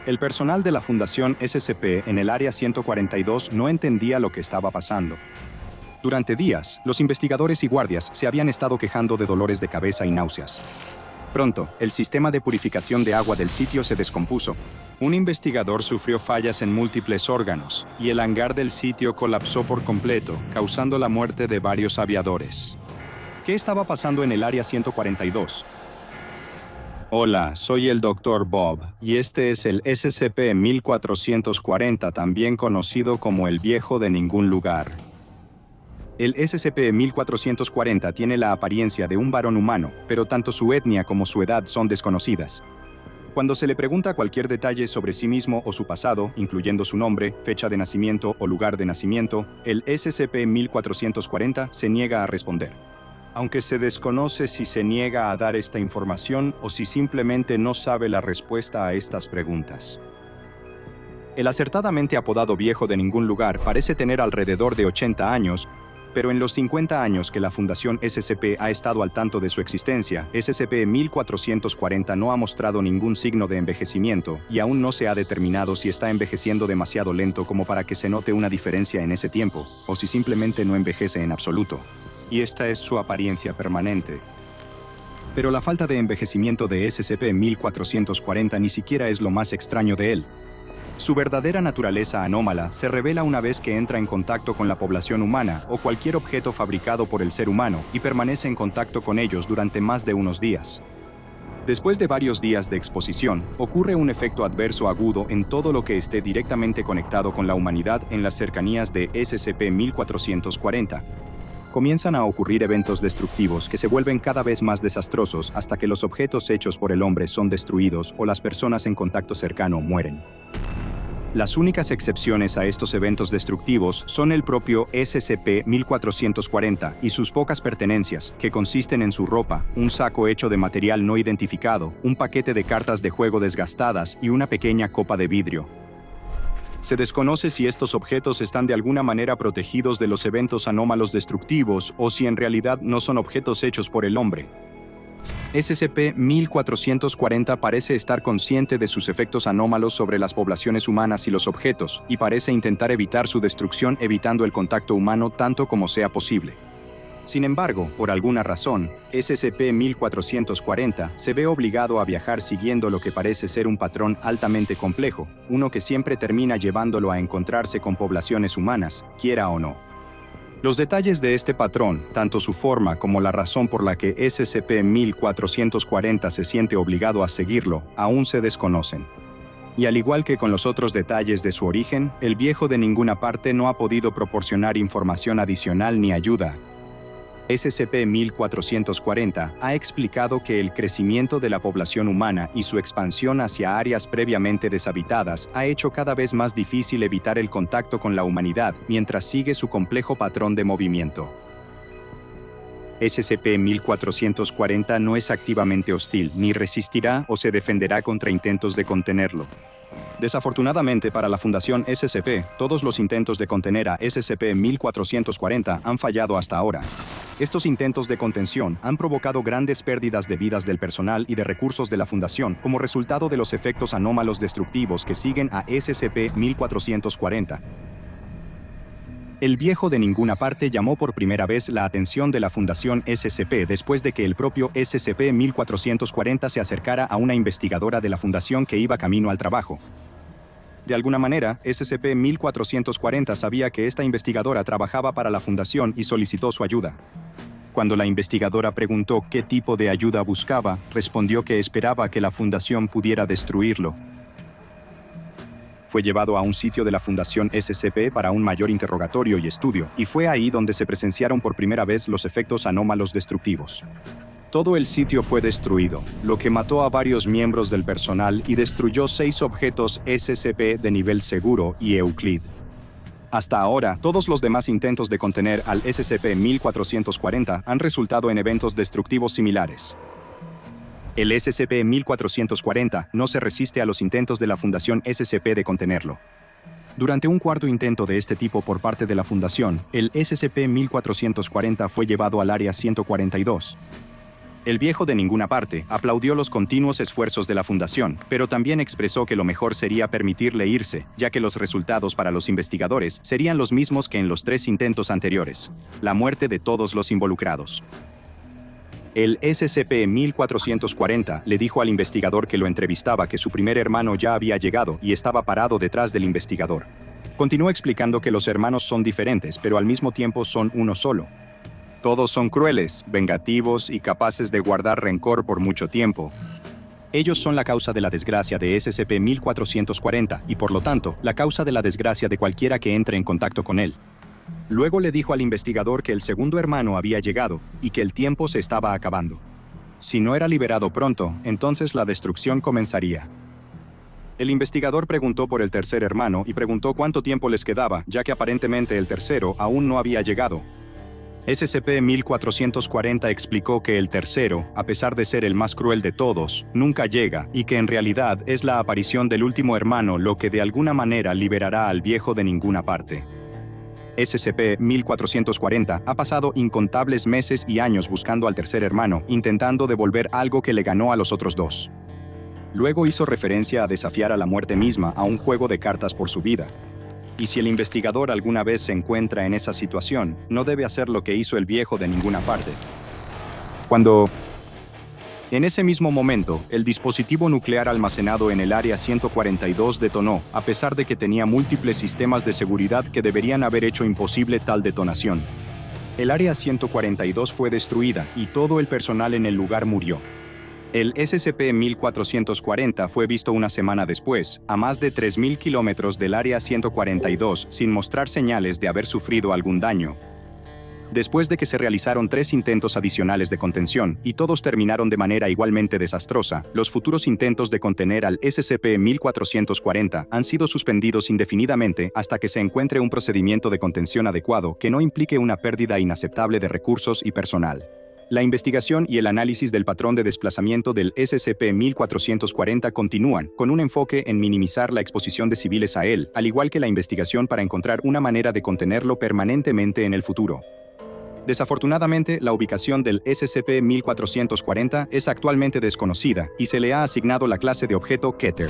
El personal de la Fundación SCP en el Área 142 no entendía lo que estaba pasando. Durante días, los investigadores y guardias se habían estado quejando de dolores de cabeza y náuseas. Pronto, el sistema de purificación de agua del sitio se descompuso. Un investigador sufrió fallas en múltiples órganos, y el hangar del sitio colapsó por completo, causando la muerte de varios aviadores. ¿Qué estaba pasando en el Área 142? Hola, soy el Dr. Bob, y este es el SCP-1440, también conocido como el Viejo de Ningún Lugar. El SCP-1440 tiene la apariencia de un varón humano, pero tanto su etnia como su edad son desconocidas. Cuando se le pregunta cualquier detalle sobre sí mismo o su pasado, incluyendo su nombre, fecha de nacimiento o lugar de nacimiento, el SCP-1440 se niega a responder. Aunque se desconoce si se niega a dar esta información o si simplemente no sabe la respuesta a estas preguntas. El acertadamente apodado Viejo de Ningún Lugar parece tener alrededor de 80 años, pero en los 50 años que la Fundación SCP ha estado al tanto de su existencia, SCP-1440 no ha mostrado ningún signo de envejecimiento y aún no se ha determinado si está envejeciendo demasiado lento como para que se note una diferencia en ese tiempo, o si simplemente no envejece en absoluto. Y esta es su apariencia permanente. Pero la falta de envejecimiento de SCP-1440 ni siquiera es lo más extraño de él. Su verdadera naturaleza anómala se revela una vez que entra en contacto con la población humana o cualquier objeto fabricado por el ser humano y permanece en contacto con ellos durante más de unos días. Después de varios días de exposición, ocurre un efecto adverso agudo en todo lo que esté directamente conectado con la humanidad en las cercanías de SCP-1440. Comienzan a ocurrir eventos destructivos que se vuelven cada vez más desastrosos hasta que los objetos hechos por el hombre son destruidos o las personas en contacto cercano mueren. Las únicas excepciones a estos eventos destructivos son el propio SCP-1440 y sus pocas pertenencias, que consisten en su ropa, un saco hecho de material no identificado, un paquete de cartas de juego desgastadas y una pequeña copa de vidrio. Se desconoce si estos objetos están de alguna manera protegidos de los eventos anómalos destructivos o si en realidad no son objetos hechos por el hombre. SCP-1440 parece estar consciente de sus efectos anómalos sobre las poblaciones humanas y los objetos, y parece intentar evitar su destrucción evitando el contacto humano tanto como sea posible. Sin embargo, por alguna razón, SCP-1440 se ve obligado a viajar siguiendo lo que parece ser un patrón altamente complejo, uno que siempre termina llevándolo a encontrarse con poblaciones humanas, quiera o no. Los detalles de este patrón, tanto su forma como la razón por la que SCP-1440 se siente obligado a seguirlo, aún se desconocen. Y al igual que con los otros detalles de su origen, el Viejo de Ninguna Parte no ha podido proporcionar información adicional ni ayuda. SCP-1440 ha explicado que el crecimiento de la población humana y su expansión hacia áreas previamente deshabitadas ha hecho cada vez más difícil evitar el contacto con la humanidad mientras sigue su complejo patrón de movimiento. SCP-1440 no es activamente hostil, ni resistirá o se defenderá contra intentos de contenerlo. Desafortunadamente para la Fundación SCP, todos los intentos de contener a SCP-1440 han fallado hasta ahora. Estos intentos de contención han provocado grandes pérdidas de vidas del personal y de recursos de la Fundación como resultado de los efectos anómalos destructivos que siguen a SCP-1440. El Viejo de Ninguna Parte llamó por primera vez la atención de la Fundación SCP después de que el propio SCP-1440 se acercara a una investigadora de la Fundación que iba camino al trabajo. De alguna manera, SCP-1440 sabía que esta investigadora trabajaba para la Fundación y solicitó su ayuda. Cuando la investigadora preguntó qué tipo de ayuda buscaba, respondió que esperaba que la Fundación pudiera destruirlo. Fue llevado a un sitio de la Fundación SCP para un mayor interrogatorio y estudio, y fue ahí donde se presenciaron por primera vez los efectos anómalos destructivos. Todo el sitio fue destruido, lo que mató a varios miembros del personal y destruyó 6 objetos SCP de nivel seguro y Euclid. Hasta ahora, todos los demás intentos de contener al SCP-1440 han resultado en eventos destructivos similares. El SCP-1440 no se resiste a los intentos de la Fundación SCP de contenerlo. Durante un cuarto intento de este tipo por parte de la Fundación, el SCP-1440 fue llevado al Área 142. El viejo de ninguna parte aplaudió los continuos esfuerzos de la fundación, pero también expresó que lo mejor sería permitirle irse, ya que los resultados para los investigadores serían los mismos que en los 3 intentos anteriores: la muerte de todos los involucrados. El SCP-1440 le dijo al investigador que lo entrevistaba que su primer hermano ya había llegado y estaba parado detrás del investigador. Continuó explicando que los hermanos son diferentes, pero al mismo tiempo son uno solo. Todos son crueles, vengativos y capaces de guardar rencor por mucho tiempo. Ellos son la causa de la desgracia de SCP-1440 y, por lo tanto, la causa de la desgracia de cualquiera que entre en contacto con él. Luego le dijo al investigador que el segundo hermano había llegado y que el tiempo se estaba acabando. Si no era liberado pronto, entonces la destrucción comenzaría. El investigador preguntó por el tercer hermano y preguntó cuánto tiempo les quedaba, ya que aparentemente el tercero aún no había llegado. SCP-1440 explicó que el tercero, a pesar de ser el más cruel de todos, nunca llega y que en realidad es la aparición del último hermano lo que de alguna manera liberará al viejo de ninguna parte. SCP-1440 ha pasado incontables meses y años buscando al tercer hermano, intentando devolver algo que le ganó a los otros dos. Luego hizo referencia a desafiar a la muerte misma a un juego de cartas por su vida. Y si el investigador alguna vez se encuentra en esa situación, no debe hacer lo que hizo el viejo de ninguna parte. En ese mismo momento, el dispositivo nuclear almacenado en el Área 142 detonó, a pesar de que tenía múltiples sistemas de seguridad que deberían haber hecho imposible tal detonación. El Área 142 fue destruida y todo el personal en el lugar murió. El SCP-1440 fue visto una semana después, a más de 3.000 kilómetros del Área 142, sin mostrar señales de haber sufrido algún daño. Después de que se realizaron 3 intentos adicionales de contención, y todos terminaron de manera igualmente desastrosa, los futuros intentos de contener al SCP-1440 han sido suspendidos indefinidamente hasta que se encuentre un procedimiento de contención adecuado que no implique una pérdida inaceptable de recursos y personal. La investigación y el análisis del patrón de desplazamiento del SCP-1440 continúan, con un enfoque en minimizar la exposición de civiles a él, al igual que la investigación para encontrar una manera de contenerlo permanentemente en el futuro. Desafortunadamente, la ubicación del SCP-1440 es actualmente desconocida y se le ha asignado la clase de objeto Keter.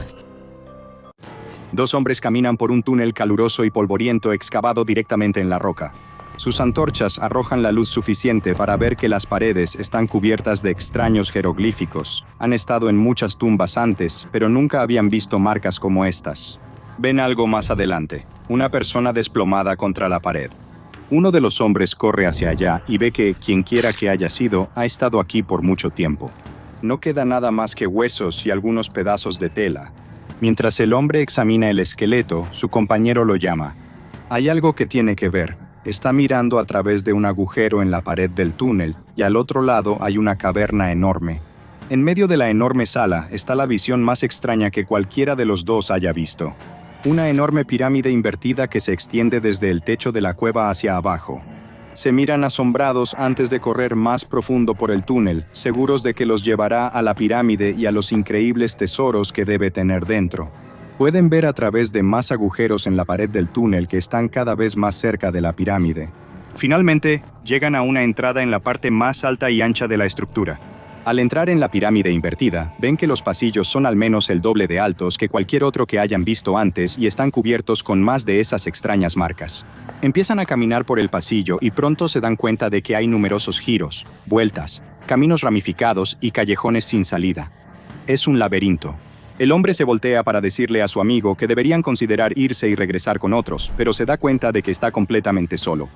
2 hombres caminan por un túnel caluroso y polvoriento excavado directamente en la roca. Sus antorchas arrojan la luz suficiente para ver que las paredes están cubiertas de extraños jeroglíficos. Han estado en muchas tumbas antes, pero nunca habían visto marcas como estas. Ven algo más adelante, una persona desplomada contra la pared. Uno de los hombres corre hacia allá y ve que, quienquiera que haya sido, ha estado aquí por mucho tiempo. No queda nada más que huesos y algunos pedazos de tela. Mientras el hombre examina el esqueleto, su compañero lo llama. Hay algo que tiene que ver. Está mirando a través de un agujero en la pared del túnel, y al otro lado hay una caverna enorme. En medio de la enorme sala está la visión más extraña que cualquiera de los dos haya visto. Una enorme pirámide invertida que se extiende desde el techo de la cueva hacia abajo. Se miran asombrados antes de correr más profundo por el túnel, seguros de que los llevará a la pirámide y a los increíbles tesoros que debe tener dentro. Pueden ver a través de más agujeros en la pared del túnel que están cada vez más cerca de la pirámide. Finalmente, llegan a una entrada en la parte más alta y ancha de la estructura. Al entrar en la pirámide invertida, ven que los pasillos son al menos el doble de altos que cualquier otro que hayan visto antes y están cubiertos con más de esas extrañas marcas. Empiezan a caminar por el pasillo y pronto se dan cuenta de que hay numerosos giros, vueltas, caminos ramificados y callejones sin salida. Es un laberinto. El hombre se voltea para decirle a su amigo que deberían considerar irse y regresar con otros, pero se da cuenta de que está completamente solo.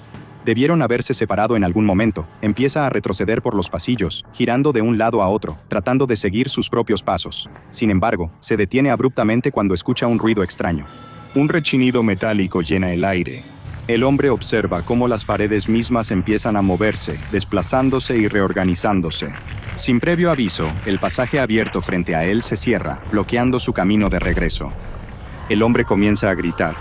Debieron haberse separado en algún momento. Empieza a retroceder por los pasillos, girando de un lado a otro, tratando de seguir sus propios pasos. Sin embargo, se detiene abruptamente cuando escucha un ruido extraño. Un rechinido metálico llena el aire. El hombre observa cómo las paredes mismas empiezan a moverse, desplazándose y reorganizándose. Sin previo aviso, el pasaje abierto frente a él se cierra, bloqueando su camino de regreso. El hombre comienza a gritar.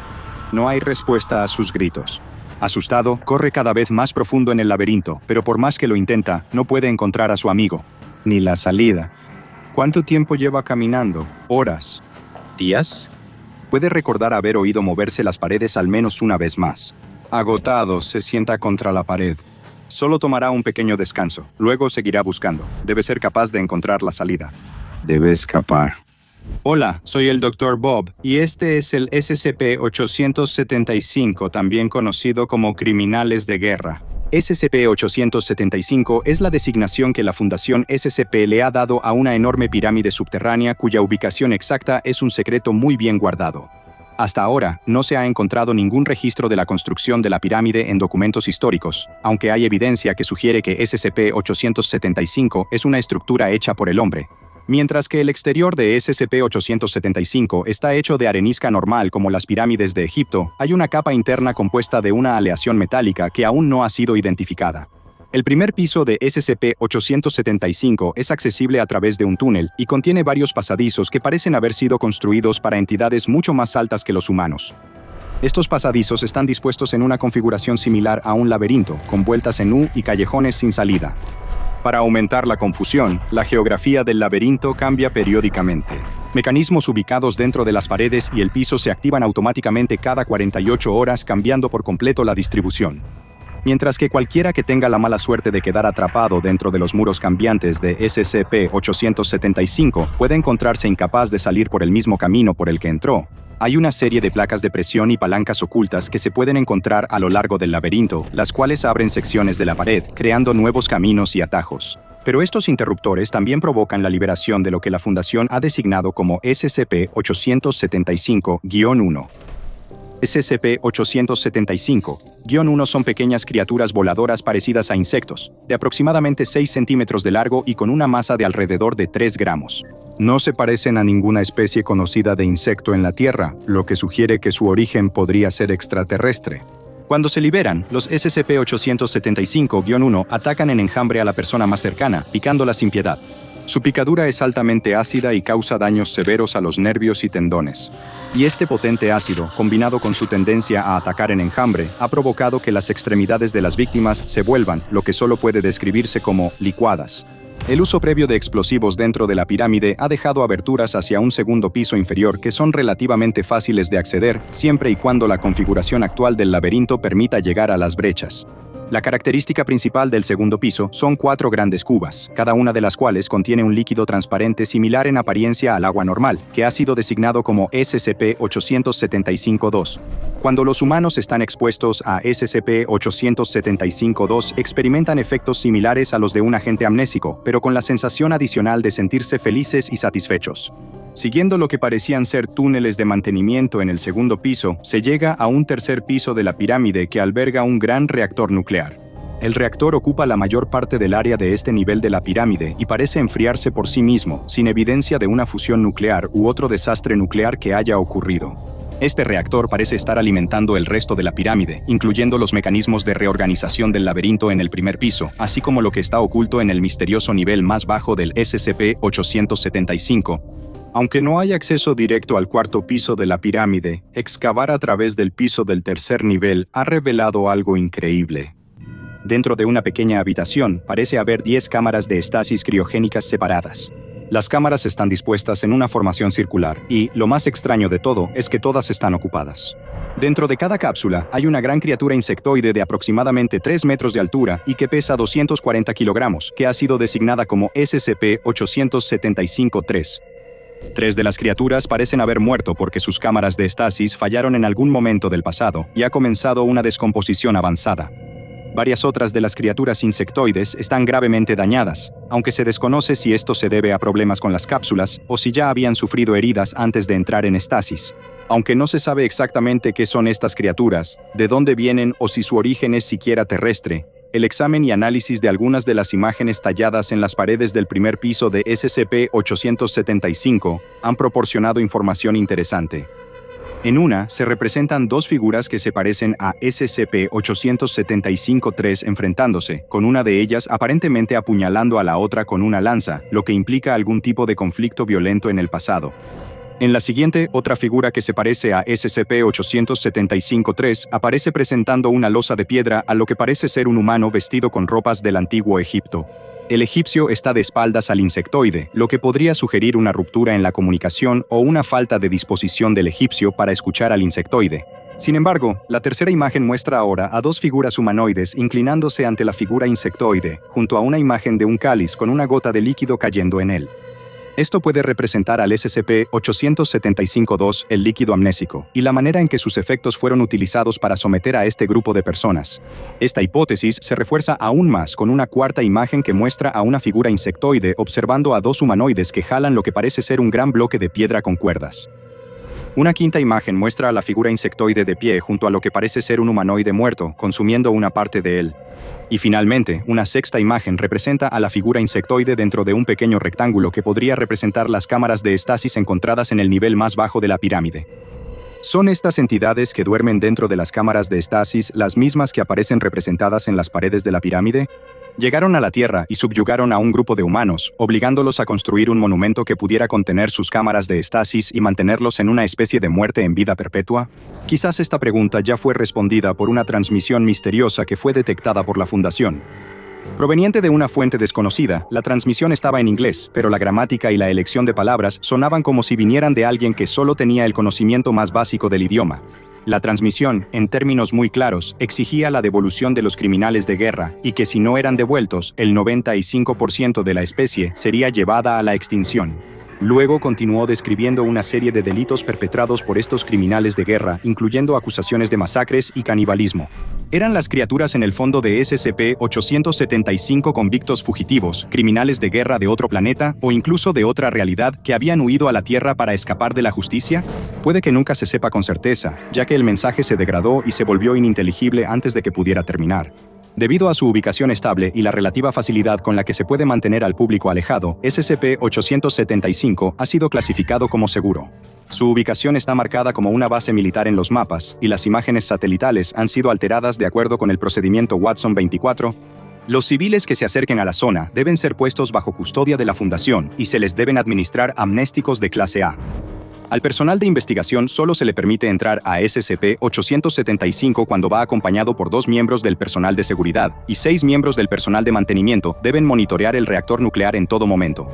No hay respuesta a sus gritos. Asustado, corre cada vez más profundo en el laberinto, pero por más que lo intenta, no puede encontrar a su amigo, ni la salida. ¿Cuánto tiempo lleva caminando? ¿Horas? ¿Días? Puede recordar haber oído moverse las paredes al menos una vez más. Agotado, se sienta contra la pared. Solo tomará un pequeño descanso, luego seguirá buscando. Debe ser capaz de encontrar la salida. Debe escapar. Hola, soy el Dr. Bob, y este es el SCP-875, también conocido como Criminales de Guerra. SCP-875 es la designación que la Fundación SCP le ha dado a una enorme pirámide subterránea cuya ubicación exacta es un secreto muy bien guardado. Hasta ahora, no se ha encontrado ningún registro de la construcción de la pirámide en documentos históricos, aunque hay evidencia que sugiere que SCP-875 es una estructura hecha por el hombre, mientras que el exterior de SCP-875 está hecho de arenisca normal como las pirámides de Egipto. Hay una capa interna compuesta de una aleación metálica que aún no ha sido identificada. El primer piso de SCP-875 es accesible a través de un túnel y contiene varios pasadizos que parecen haber sido construidos para entidades mucho más altas que los humanos. Estos pasadizos están dispuestos en una configuración similar a un laberinto, con vueltas en U y callejones sin salida. Para aumentar la confusión, la geografía del laberinto cambia periódicamente. Mecanismos ubicados dentro de las paredes y el piso se activan automáticamente cada 48 horas, cambiando por completo la distribución. Mientras que cualquiera que tenga la mala suerte de quedar atrapado dentro de los muros cambiantes de SCP-875 puede encontrarse incapaz de salir por el mismo camino por el que entró. Hay una serie de placas de presión y palancas ocultas que se pueden encontrar a lo largo del laberinto, las cuales abren secciones de la pared, creando nuevos caminos y atajos. Pero estos interruptores también provocan la liberación de lo que la Fundación ha designado como SCP-875-1. SCP-875-1 son pequeñas criaturas voladoras parecidas a insectos, de aproximadamente 6 centímetros de largo y con una masa de alrededor de 3 gramos. No se parecen a ninguna especie conocida de insecto en la Tierra, lo que sugiere que su origen podría ser extraterrestre. Cuando se liberan, los SCP-875-1 atacan en enjambre a la persona más cercana, picándola sin piedad. Su picadura es altamente ácida y causa daños severos a los nervios y tendones. Y este potente ácido, combinado con su tendencia a atacar en enjambre, ha provocado que las extremidades de las víctimas se vuelvan lo que solo puede describirse como licuadas. El uso previo de explosivos dentro de la pirámide ha dejado aberturas hacia un segundo piso inferior que son relativamente fáciles de acceder, siempre y cuando la configuración actual del laberinto permita llegar a las brechas. La característica principal del segundo piso son 4 grandes cubas, cada una de las cuales contiene un líquido transparente similar en apariencia al agua normal, que ha sido designado como SCP-875-2. Cuando los humanos están expuestos a SCP-875-2, experimentan efectos similares a los de un agente amnésico, pero con la sensación adicional de sentirse felices y satisfechos. Siguiendo lo que parecían ser túneles de mantenimiento en el segundo piso, se llega a un tercer piso de la pirámide que alberga un gran reactor nuclear. El reactor ocupa la mayor parte del área de este nivel de la pirámide y parece enfriarse por sí mismo, sin evidencia de una fusión nuclear u otro desastre nuclear que haya ocurrido. Este reactor parece estar alimentando el resto de la pirámide, incluyendo los mecanismos de reorganización del laberinto en el primer piso, así como lo que está oculto en el misterioso nivel más bajo del SCP-875. Aunque no hay acceso directo al cuarto piso de la pirámide, excavar a través del piso del tercer nivel ha revelado algo increíble. Dentro de una pequeña habitación, parece haber 10 cámaras de estasis criogénicas separadas. Las cámaras están dispuestas en una formación circular y, lo más extraño de todo, es que todas están ocupadas. Dentro de cada cápsula hay una gran criatura insectoide de aproximadamente 3 metros de altura y que pesa 240 kilogramos, que ha sido designada como SCP-875-3. 3 de las criaturas parecen haber muerto porque sus cámaras de estasis fallaron en algún momento del pasado y ha comenzado una descomposición avanzada. Varias otras de las criaturas insectoides están gravemente dañadas, aunque se desconoce si esto se debe a problemas con las cápsulas o si ya habían sufrido heridas antes de entrar en estasis. Aunque no se sabe exactamente qué son estas criaturas, de dónde vienen o si su origen es siquiera terrestre, el examen y análisis de algunas de las imágenes talladas en las paredes del primer piso de SCP-875 han proporcionado información interesante. En una, se representan 2 figuras que se parecen a SCP-875-3 enfrentándose, con una de ellas aparentemente apuñalando a la otra con una lanza, lo que implica algún tipo de conflicto violento en el pasado. En la siguiente, otra figura que se parece a SCP-875-3 aparece presentando una losa de piedra a lo que parece ser un humano vestido con ropas del antiguo Egipto. El egipcio está de espaldas al insectoide, lo que podría sugerir una ruptura en la comunicación o una falta de disposición del egipcio para escuchar al insectoide. Sin embargo, la tercera imagen muestra ahora a dos figuras humanoides inclinándose ante la figura insectoide, junto a una imagen de un cáliz con una gota de líquido cayendo en él. Esto puede representar al SCP-875-2, el líquido amnésico, y la manera en que sus efectos fueron utilizados para someter a este grupo de personas. Esta hipótesis se refuerza aún más con una cuarta imagen que muestra a una figura insectoide observando a dos humanoides que jalan lo que parece ser un gran bloque de piedra con cuerdas. Una quinta imagen muestra a la figura insectoide de pie junto a lo que parece ser un humanoide muerto, consumiendo una parte de él. Y finalmente, una sexta imagen representa a la figura insectoide dentro de un pequeño rectángulo que podría representar las cámaras de estasis encontradas en el nivel más bajo de la pirámide. ¿Son estas entidades que duermen dentro de las cámaras de estasis las mismas que aparecen representadas en las paredes de la pirámide? Llegaron a la Tierra y subyugaron a un grupo de humanos, obligándolos a construir un monumento que pudiera contener sus cámaras de estasis y mantenerlos en una especie de muerte en vida perpetua. Quizás esta pregunta ya fue respondida por una transmisión misteriosa que fue detectada por la Fundación. Proveniente de una fuente desconocida, la transmisión estaba en inglés, pero la gramática y la elección de palabras sonaban como si vinieran de alguien que solo tenía el conocimiento más básico del idioma. La transmisión, en términos muy claros, exigía la devolución de los criminales de guerra y que si no eran devueltos, el 95% de la especie sería llevada a la extinción. Luego continuó describiendo una serie de delitos perpetrados por estos criminales de guerra, incluyendo acusaciones de masacres y canibalismo. Eran las criaturas en el fondo de SCP-875 convictos fugitivos, criminales de guerra de otro planeta o incluso de otra realidad que habían huido a la Tierra para escapar de la justicia? Puede que nunca se sepa con certeza, ya que el mensaje se degradó y se volvió ininteligible antes de que pudiera terminar. Debido a su ubicación estable y la relativa facilidad con la que se puede mantener al público alejado, SCP-875 ha sido clasificado como seguro. Su ubicación está marcada como una base militar en los mapas, y las imágenes satelitales han sido alteradas de acuerdo con el procedimiento Watson 24. Los civiles que se acerquen a la zona deben ser puestos bajo custodia de la Fundación y se les deben administrar amnésticos de clase A. Al personal de investigación solo se le permite entrar a SCP-875 cuando va acompañado por 2 miembros del personal de seguridad, y 6 miembros del personal de mantenimiento deben monitorear el reactor nuclear en todo momento.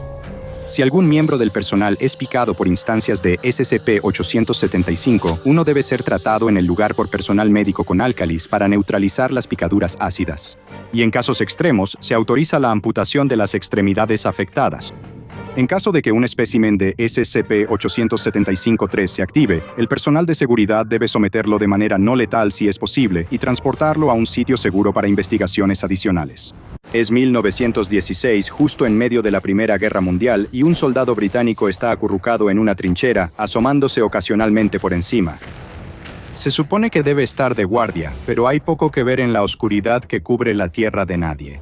Si algún miembro del personal es picado por instancias de SCP-875, uno debe ser tratado en el lugar por personal médico con álcalis para neutralizar las picaduras ácidas. Y en casos extremos, se autoriza la amputación de las extremidades afectadas. En caso de que un espécimen de SCP-875-3 se active, el personal de seguridad debe someterlo de manera no letal si es posible y transportarlo a un sitio seguro para investigaciones adicionales. Es 1916, justo en medio de la Primera Guerra Mundial, y un soldado británico está acurrucado en una trinchera, asomándose ocasionalmente por encima. Se supone que debe estar de guardia, pero hay poco que ver en la oscuridad que cubre la tierra de nadie.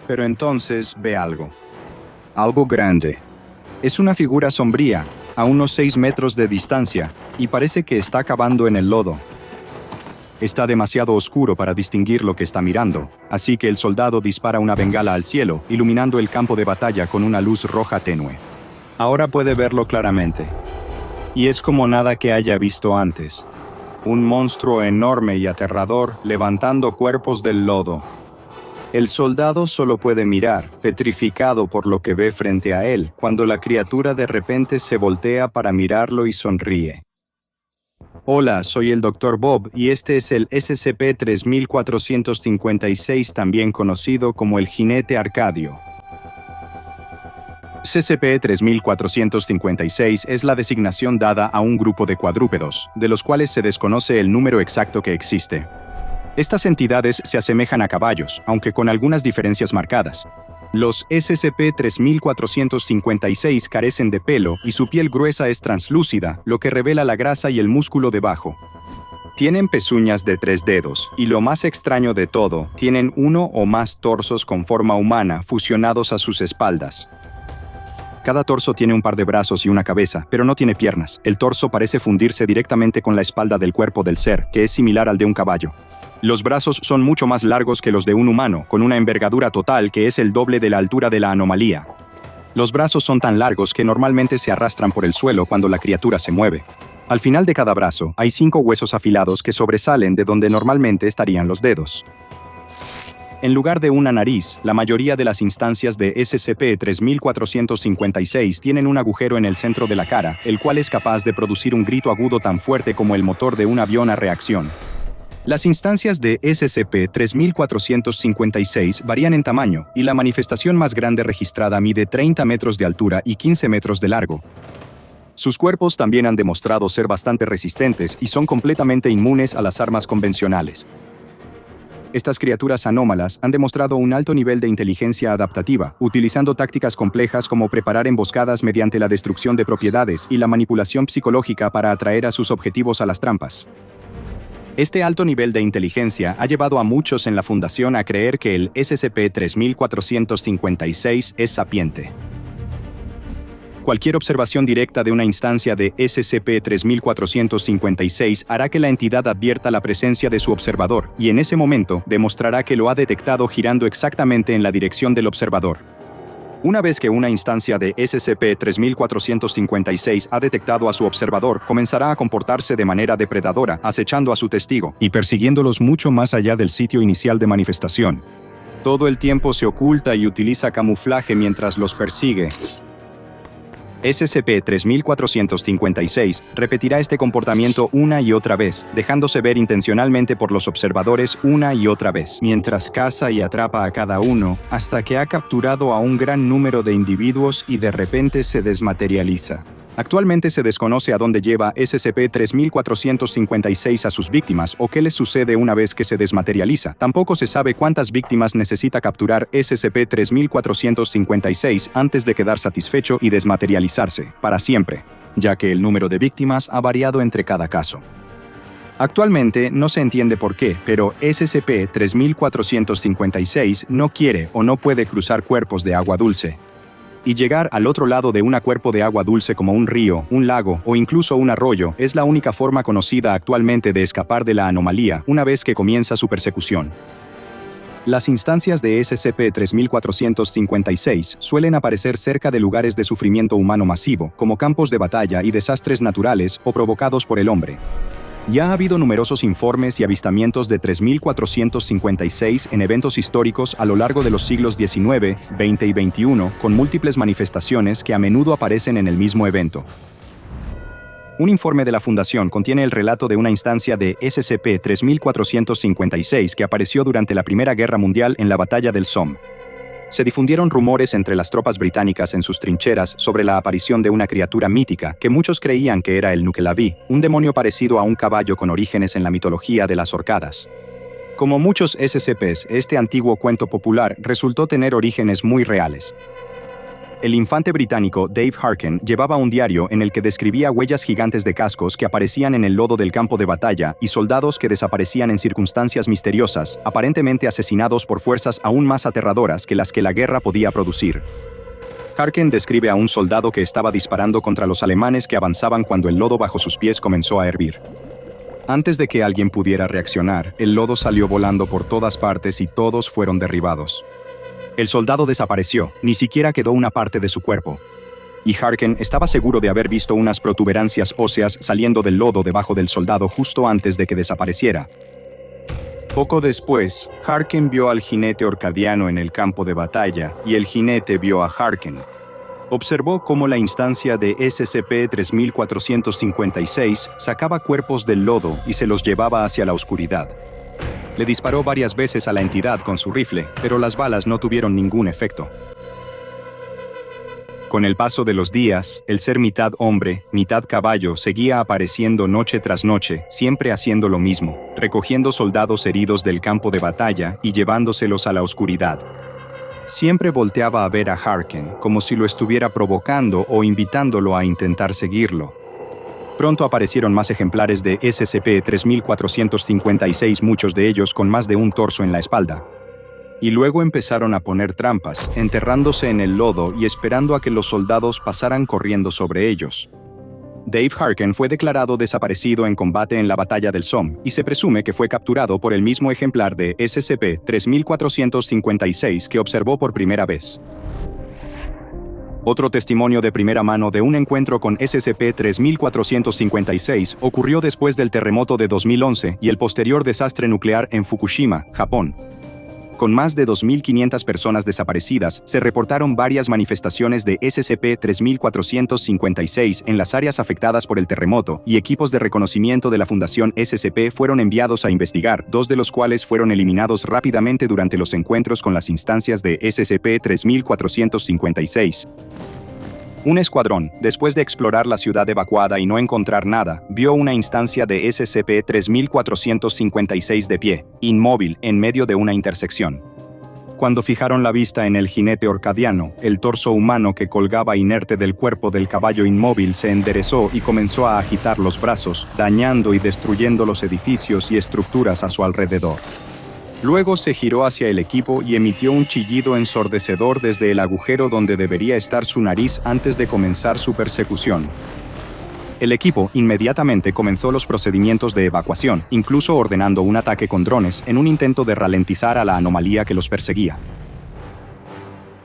Pero entonces ve algo. Algo grande. Es una figura sombría, a unos 6 metros de distancia, y parece que está cavando en el lodo. Está demasiado oscuro para distinguir lo que está mirando, así que el soldado dispara una bengala al cielo, iluminando el campo de batalla con una luz roja tenue. Ahora puede verlo claramente. Y es como nada que haya visto antes. Un monstruo enorme y aterrador levantando cuerpos del lodo. El soldado solo puede mirar, petrificado por lo que ve frente a él, cuando la criatura de repente se voltea para mirarlo y sonríe. Hola, soy el Dr. Bob y este es el SCP-3456, también conocido como el Jinete Arcadio. SCP-3456 es la designación dada a un grupo de cuadrúpedos, de los cuales se desconoce el número exacto que existe. Estas entidades se asemejan a caballos, aunque con algunas diferencias marcadas. Los SCP-3456 carecen de pelo y su piel gruesa es translúcida, lo que revela la grasa y el músculo debajo. Tienen pezuñas de 3 dedos, y lo más extraño de todo, tienen 1 o más torsos con forma humana fusionados a sus espaldas. Cada torso tiene un par de brazos y una cabeza, pero no tiene piernas. El torso parece fundirse directamente con la espalda del cuerpo del ser, que es similar al de un caballo. Los brazos son mucho más largos que los de un humano, con una envergadura total que es el doble de la altura de la anomalía. Los brazos son tan largos que normalmente se arrastran por el suelo cuando la criatura se mueve. Al final de cada brazo hay 5 huesos afilados que sobresalen de donde normalmente estarían los dedos. En lugar de una nariz, la mayoría de las instancias de SCP-3456 tienen un agujero en el centro de la cara, el cual es capaz de producir un grito agudo tan fuerte como el motor de un avión a reacción. Las instancias de SCP-3456 varían en tamaño, y la manifestación más grande registrada mide 30 metros de altura y 15 metros de largo. Sus cuerpos también han demostrado ser bastante resistentes y son completamente inmunes a las armas convencionales. Estas criaturas anómalas han demostrado un alto nivel de inteligencia adaptativa, utilizando tácticas complejas como preparar emboscadas mediante la destrucción de propiedades y la manipulación psicológica para atraer a sus objetivos a las trampas. Este alto nivel de inteligencia ha llevado a muchos en la Fundación a creer que el SCP-3456 es sapiente. Cualquier observación directa de una instancia de SCP-3456 hará que la entidad advierta la presencia de su observador, y en ese momento demostrará que lo ha detectado girando exactamente en la dirección del observador. Una vez que una instancia de SCP-3456 ha detectado a su observador, comenzará a comportarse de manera depredadora, acechando a su testigo y persiguiéndolos mucho más allá del sitio inicial de manifestación. Todo el tiempo se oculta y utiliza camuflaje mientras los persigue. SCP-3456 repetirá este comportamiento una y otra vez, dejándose ver intencionalmente por los observadores una y otra vez, mientras caza y atrapa a cada uno, hasta que ha capturado a un gran número de individuos y de repente se desmaterializa. Actualmente se desconoce a dónde lleva SCP-3456 a sus víctimas o qué les sucede una vez que se desmaterializa. Tampoco se sabe cuántas víctimas necesita capturar SCP-3456 antes de quedar satisfecho y desmaterializarse, para siempre, ya que el número de víctimas ha variado entre cada caso. Actualmente no se entiende por qué, pero SCP-3456 no quiere o no puede cruzar cuerpos de agua dulce. Y llegar al otro lado de un cuerpo de agua dulce como un río, un lago o incluso un arroyo es la única forma conocida actualmente de escapar de la anomalía una vez que comienza su persecución. Las instancias de SCP-3456 suelen aparecer cerca de lugares de sufrimiento humano masivo, como campos de batalla y desastres naturales o provocados por el hombre. Ya ha habido numerosos informes y avistamientos de 3456 en eventos históricos a lo largo de los siglos XIX, XX y XXI, con múltiples manifestaciones que a menudo aparecen en el mismo evento. Un informe de la Fundación contiene el relato de una instancia de SCP-3456 que apareció durante la Primera Guerra Mundial en la Batalla del Somme. Se difundieron rumores entre las tropas británicas en sus trincheras sobre la aparición de una criatura mítica que muchos creían que era el Nukelavee, un demonio parecido a un caballo con orígenes en la mitología de las Orcadas. Como muchos SCPs, este antiguo cuento popular resultó tener orígenes muy reales. El infante británico Dave Harkin llevaba un diario en el que describía huellas gigantes de cascos que aparecían en el lodo del campo de batalla y soldados que desaparecían en circunstancias misteriosas, aparentemente asesinados por fuerzas aún más aterradoras que las que la guerra podía producir. Harkin describe a un soldado que estaba disparando contra los alemanes que avanzaban cuando el lodo bajo sus pies comenzó a hervir. Antes de que alguien pudiera reaccionar, el lodo salió volando por todas partes y todos fueron derribados. El soldado desapareció, ni siquiera quedó una parte de su cuerpo. Y Harkin estaba seguro de haber visto unas protuberancias óseas saliendo del lodo debajo del soldado justo antes de que desapareciera. Poco después, Harkin vio al jinete orcadiano en el campo de batalla y el jinete vio a Harkin. Observó cómo la instancia de SCP-3456 sacaba cuerpos del lodo y se los llevaba hacia la oscuridad. Le disparó varias veces a la entidad con su rifle, pero las balas no tuvieron ningún efecto. Con el paso de los días, el ser mitad hombre, mitad caballo seguía apareciendo noche tras noche, siempre haciendo lo mismo, recogiendo soldados heridos del campo de batalla y llevándoselos a la oscuridad. Siempre volteaba a ver a Harkin, como si lo estuviera provocando o invitándolo a intentar seguirlo. Pronto aparecieron más ejemplares de SCP-3456, muchos de ellos con más de un torso en la espalda. Y luego empezaron a poner trampas, enterrándose en el lodo y esperando a que los soldados pasaran corriendo sobre ellos. Dave Harkin fue declarado desaparecido en combate en la Batalla del Somme y se presume que fue capturado por el mismo ejemplar de SCP-3456 que observó por primera vez. Otro testimonio de primera mano de un encuentro con SCP-3456 ocurrió después del terremoto de 2011 y el posterior desastre nuclear en Fukushima, Japón. Con más de 2.500 personas desaparecidas, se reportaron varias manifestaciones de SCP-3456 en las áreas afectadas por el terremoto, y equipos de reconocimiento de la Fundación SCP fueron enviados a investigar, 2 de los cuales fueron eliminados rápidamente durante los encuentros con las instancias de SCP-3456. Un escuadrón, después de explorar la ciudad evacuada y no encontrar nada, vio una instancia de SCP-3456 de pie, inmóvil, en medio de una intersección. Cuando fijaron la vista en el jinete orcadiano, el torso humano que colgaba inerte del cuerpo del caballo inmóvil se enderezó y comenzó a agitar los brazos, dañando y destruyendo los edificios y estructuras a su alrededor. Luego se giró hacia el equipo y emitió un chillido ensordecedor desde el agujero donde debería estar su nariz antes de comenzar su persecución. El equipo inmediatamente comenzó los procedimientos de evacuación, incluso ordenando un ataque con drones en un intento de ralentizar a la anomalía que los perseguía.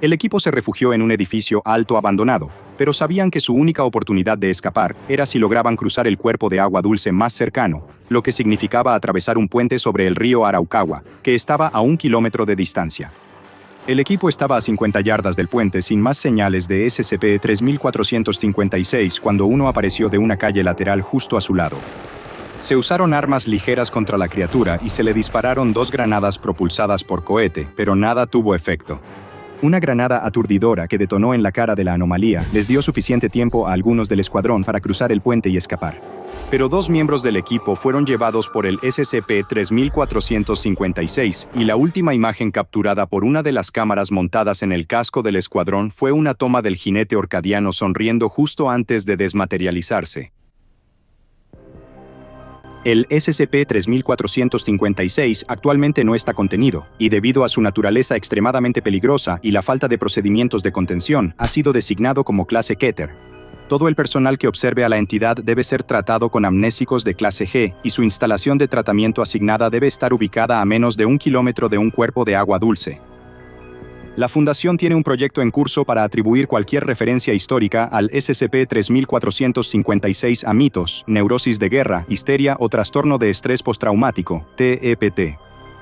El equipo se refugió en un edificio alto abandonado, pero sabían que su única oportunidad de escapar era si lograban cruzar el cuerpo de agua dulce más cercano, lo que significaba atravesar un puente sobre el río Araucagua, que estaba a 1 kilómetro de distancia. El equipo estaba a 50 yardas del puente sin más señales de SCP-3456 cuando uno apareció de una calle lateral justo a su lado. Se usaron armas ligeras contra la criatura y se le dispararon 2 granadas propulsadas por cohete, pero nada tuvo efecto. Una granada aturdidora que detonó en la cara de la anomalía les dio suficiente tiempo a algunos del escuadrón para cruzar el puente y escapar. Pero 2 miembros del equipo fueron llevados por el SCP-3456, y la última imagen capturada por una de las cámaras montadas en el casco del escuadrón fue una toma del jinete orcadiano sonriendo justo antes de desmaterializarse. El SCP-3456 actualmente no está contenido, y debido a su naturaleza extremadamente peligrosa y la falta de procedimientos de contención, ha sido designado como clase Keter. Todo el personal que observe a la entidad debe ser tratado con amnésicos de clase G, y su instalación de tratamiento asignada debe estar ubicada a menos de 1 kilómetro de un cuerpo de agua dulce. La Fundación tiene un proyecto en curso para atribuir cualquier referencia histórica al SCP-3456 a mitos, neurosis de guerra, histeria o trastorno de estrés postraumático, TEPT.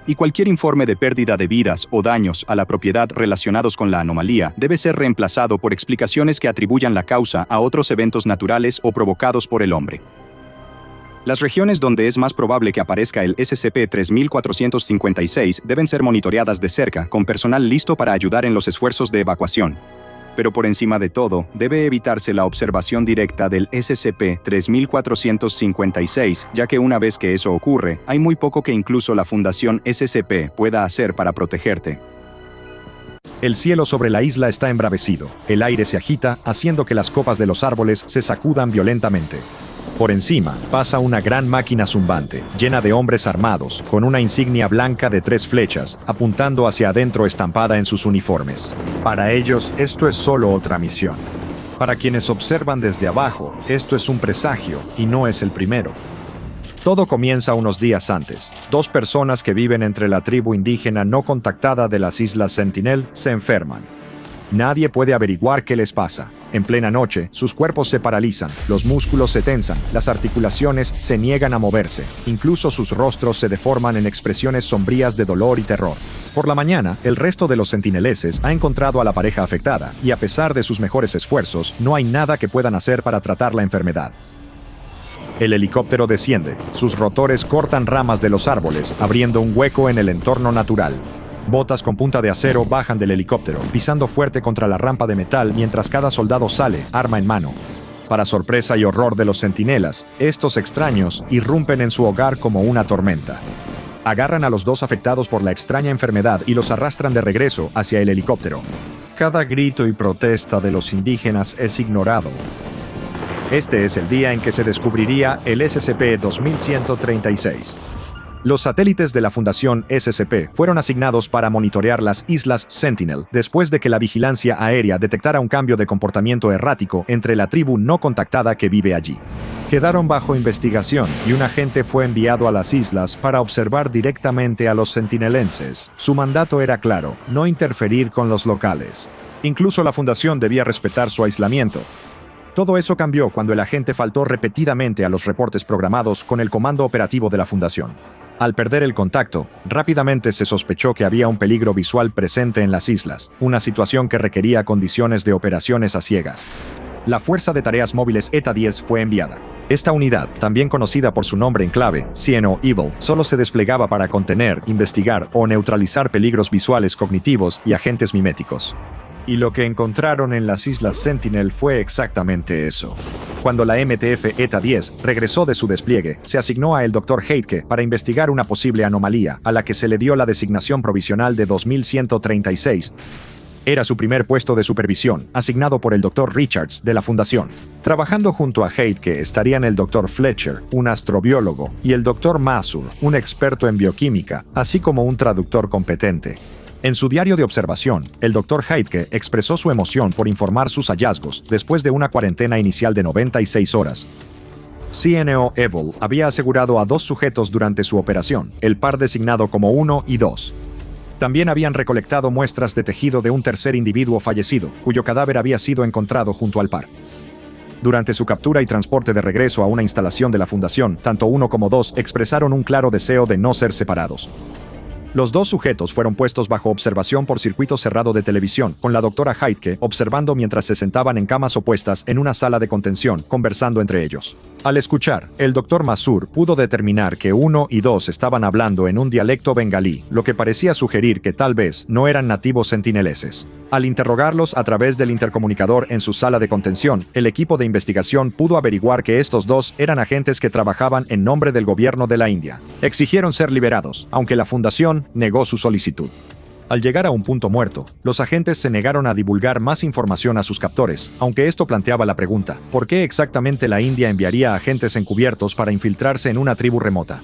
Y cualquier informe de pérdida de vidas o daños a la propiedad relacionados con la anomalía debe ser reemplazado por explicaciones que atribuyan la causa a otros eventos naturales o provocados por el hombre. Las regiones donde es más probable que aparezca el SCP-3456 deben ser monitoreadas de cerca, con personal listo para ayudar en los esfuerzos de evacuación. Pero por encima de todo, debe evitarse la observación directa del SCP-3456, ya que una vez que eso ocurre, hay muy poco que incluso la Fundación SCP pueda hacer para protegerte. El cielo sobre la isla está embravecido, el aire se agita, haciendo que las copas de los árboles se sacudan violentamente. Por encima, pasa una gran máquina zumbante, llena de hombres armados, con una insignia blanca de 3 flechas, apuntando hacia adentro estampada en sus uniformes. Para ellos, esto es solo otra misión. Para quienes observan desde abajo, esto es un presagio, y no es el primero. Todo comienza unos días antes. 2 personas que viven entre la tribu indígena no contactada de las Islas Sentinel se enferman. Nadie puede averiguar qué les pasa. En plena noche, sus cuerpos se paralizan, los músculos se tensan, las articulaciones se niegan a moverse, incluso sus rostros se deforman en expresiones sombrías de dolor y terror. Por la mañana, el resto de los sentineleses ha encontrado a la pareja afectada, y a pesar de sus mejores esfuerzos, no hay nada que puedan hacer para tratar la enfermedad. El helicóptero desciende, sus rotores cortan ramas de los árboles, abriendo un hueco en el entorno natural. Botas con punta de acero bajan del helicóptero, pisando fuerte contra la rampa de metal mientras cada soldado sale, arma en mano. Para sorpresa y horror de los centinelas, estos extraños irrumpen en su hogar como una tormenta. Agarran a los 2 afectados por la extraña enfermedad y los arrastran de regreso hacia el helicóptero. Cada grito y protesta de los indígenas es ignorado. Este es el día en que se descubriría el SCP-2136. Los satélites de la Fundación SCP fueron asignados para monitorear las Islas Sentinel después de que la vigilancia aérea detectara un cambio de comportamiento errático entre la tribu no contactada que vive allí. Quedaron bajo investigación y un agente fue enviado a las islas para observar directamente a los sentinelenses. Su mandato era claro: no interferir con los locales. Incluso la Fundación debía respetar su aislamiento. Todo eso cambió cuando el agente faltó repetidamente a los reportes programados con el comando operativo de la Fundación. Al perder el contacto, rápidamente se sospechó que había un peligro visual presente en las islas, una situación que requería condiciones de operaciones a ciegas. La Fuerza de Tareas Móviles ETA-10 fue enviada. Esta unidad, también conocida por su nombre en clave, CNO Evil, solo se desplegaba para contener, investigar o neutralizar peligros visuales cognitivos y agentes miméticos. Y lo que encontraron en las Islas Sentinel fue exactamente eso. Cuando la MTF ETA-10 regresó de su despliegue, se asignó a el Dr. Heidke para investigar una posible anomalía, a la que se le dio la designación provisional de 2136. Era su primer puesto de supervisión, asignado por el Dr. Richards de la Fundación. Trabajando junto a Heidke estarían el Dr. Fletcher, un astrobiólogo, y el Dr. Masur, un experto en bioquímica, así como un traductor competente. En su diario de observación, el Dr. Heidke expresó su emoción por informar sus hallazgos después de una cuarentena inicial de 96 horas. CNO Evil había asegurado a 2 sujetos durante su operación, el par designado como 1 y 2. También habían recolectado muestras de tejido de un tercer individuo fallecido, cuyo cadáver había sido encontrado junto al par. Durante su captura y transporte de regreso a una instalación de la Fundación, tanto 1 como 2 expresaron un claro deseo de no ser separados. Los 2 sujetos fueron puestos bajo observación por circuito cerrado de televisión, con la doctora Heidke observando mientras se sentaban en camas opuestas en una sala de contención, conversando entre ellos. Al escuchar, el Dr. Masur pudo determinar que 1 y 2 estaban hablando en un dialecto bengalí, lo que parecía sugerir que tal vez no eran nativos sentineleses. Al interrogarlos a través del intercomunicador en su sala de contención, el equipo de investigación pudo averiguar que estos 2 eran agentes que trabajaban en nombre del gobierno de la India. Exigieron ser liberados, aunque la Fundación negó su solicitud. Al llegar a un punto muerto, los agentes se negaron a divulgar más información a sus captores, aunque esto planteaba la pregunta: ¿por qué exactamente la India enviaría agentes encubiertos para infiltrarse en una tribu remota?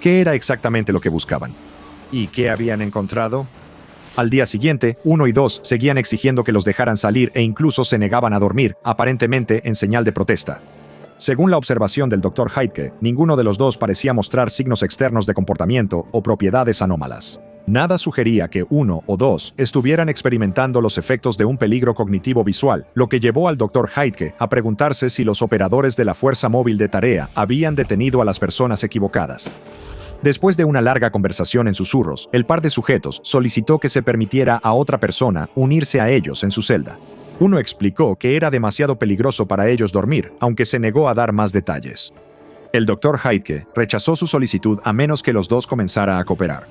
¿Qué era exactamente lo que buscaban? ¿Y qué habían encontrado? Al día siguiente, 1 y 2 seguían exigiendo que los dejaran salir e incluso se negaban a dormir, aparentemente en señal de protesta. Según la observación del Dr. Heidke, ninguno de los 2 parecía mostrar signos externos de comportamiento o propiedades anómalas. Nada sugería que 1 o 2 estuvieran experimentando los efectos de un peligro cognitivo visual, lo que llevó al Dr. Heidke a preguntarse si los operadores de la Fuerza Móvil de Tarea habían detenido a las personas equivocadas. Después de una larga conversación en susurros, el par de sujetos solicitó que se permitiera a otra persona unirse a ellos en su celda. Uno explicó que era demasiado peligroso para ellos dormir, aunque se negó a dar más detalles. El Dr. Heidke rechazó su solicitud a menos que los 2 comenzara a cooperar.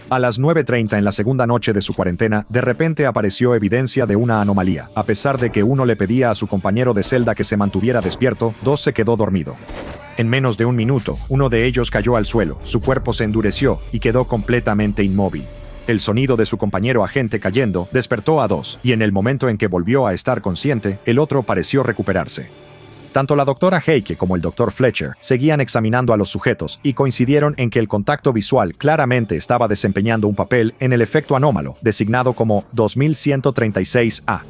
A las 9:30 en la segunda noche de su cuarentena, de repente apareció evidencia de una anomalía. A pesar de que 1 le pedía a su compañero de celda que se mantuviera despierto, 2 se quedó dormido. En menos de un minuto, 1 de ellos cayó al suelo, su cuerpo se endureció y quedó completamente inmóvil. El sonido de su compañero agente cayendo despertó a 2, y en el momento en que volvió a estar consciente, el otro pareció recuperarse. Tanto la doctora Heidke como el Dr. Fletcher seguían examinando a los sujetos y coincidieron en que el contacto visual claramente estaba desempeñando un papel en el efecto anómalo, designado como 2136A.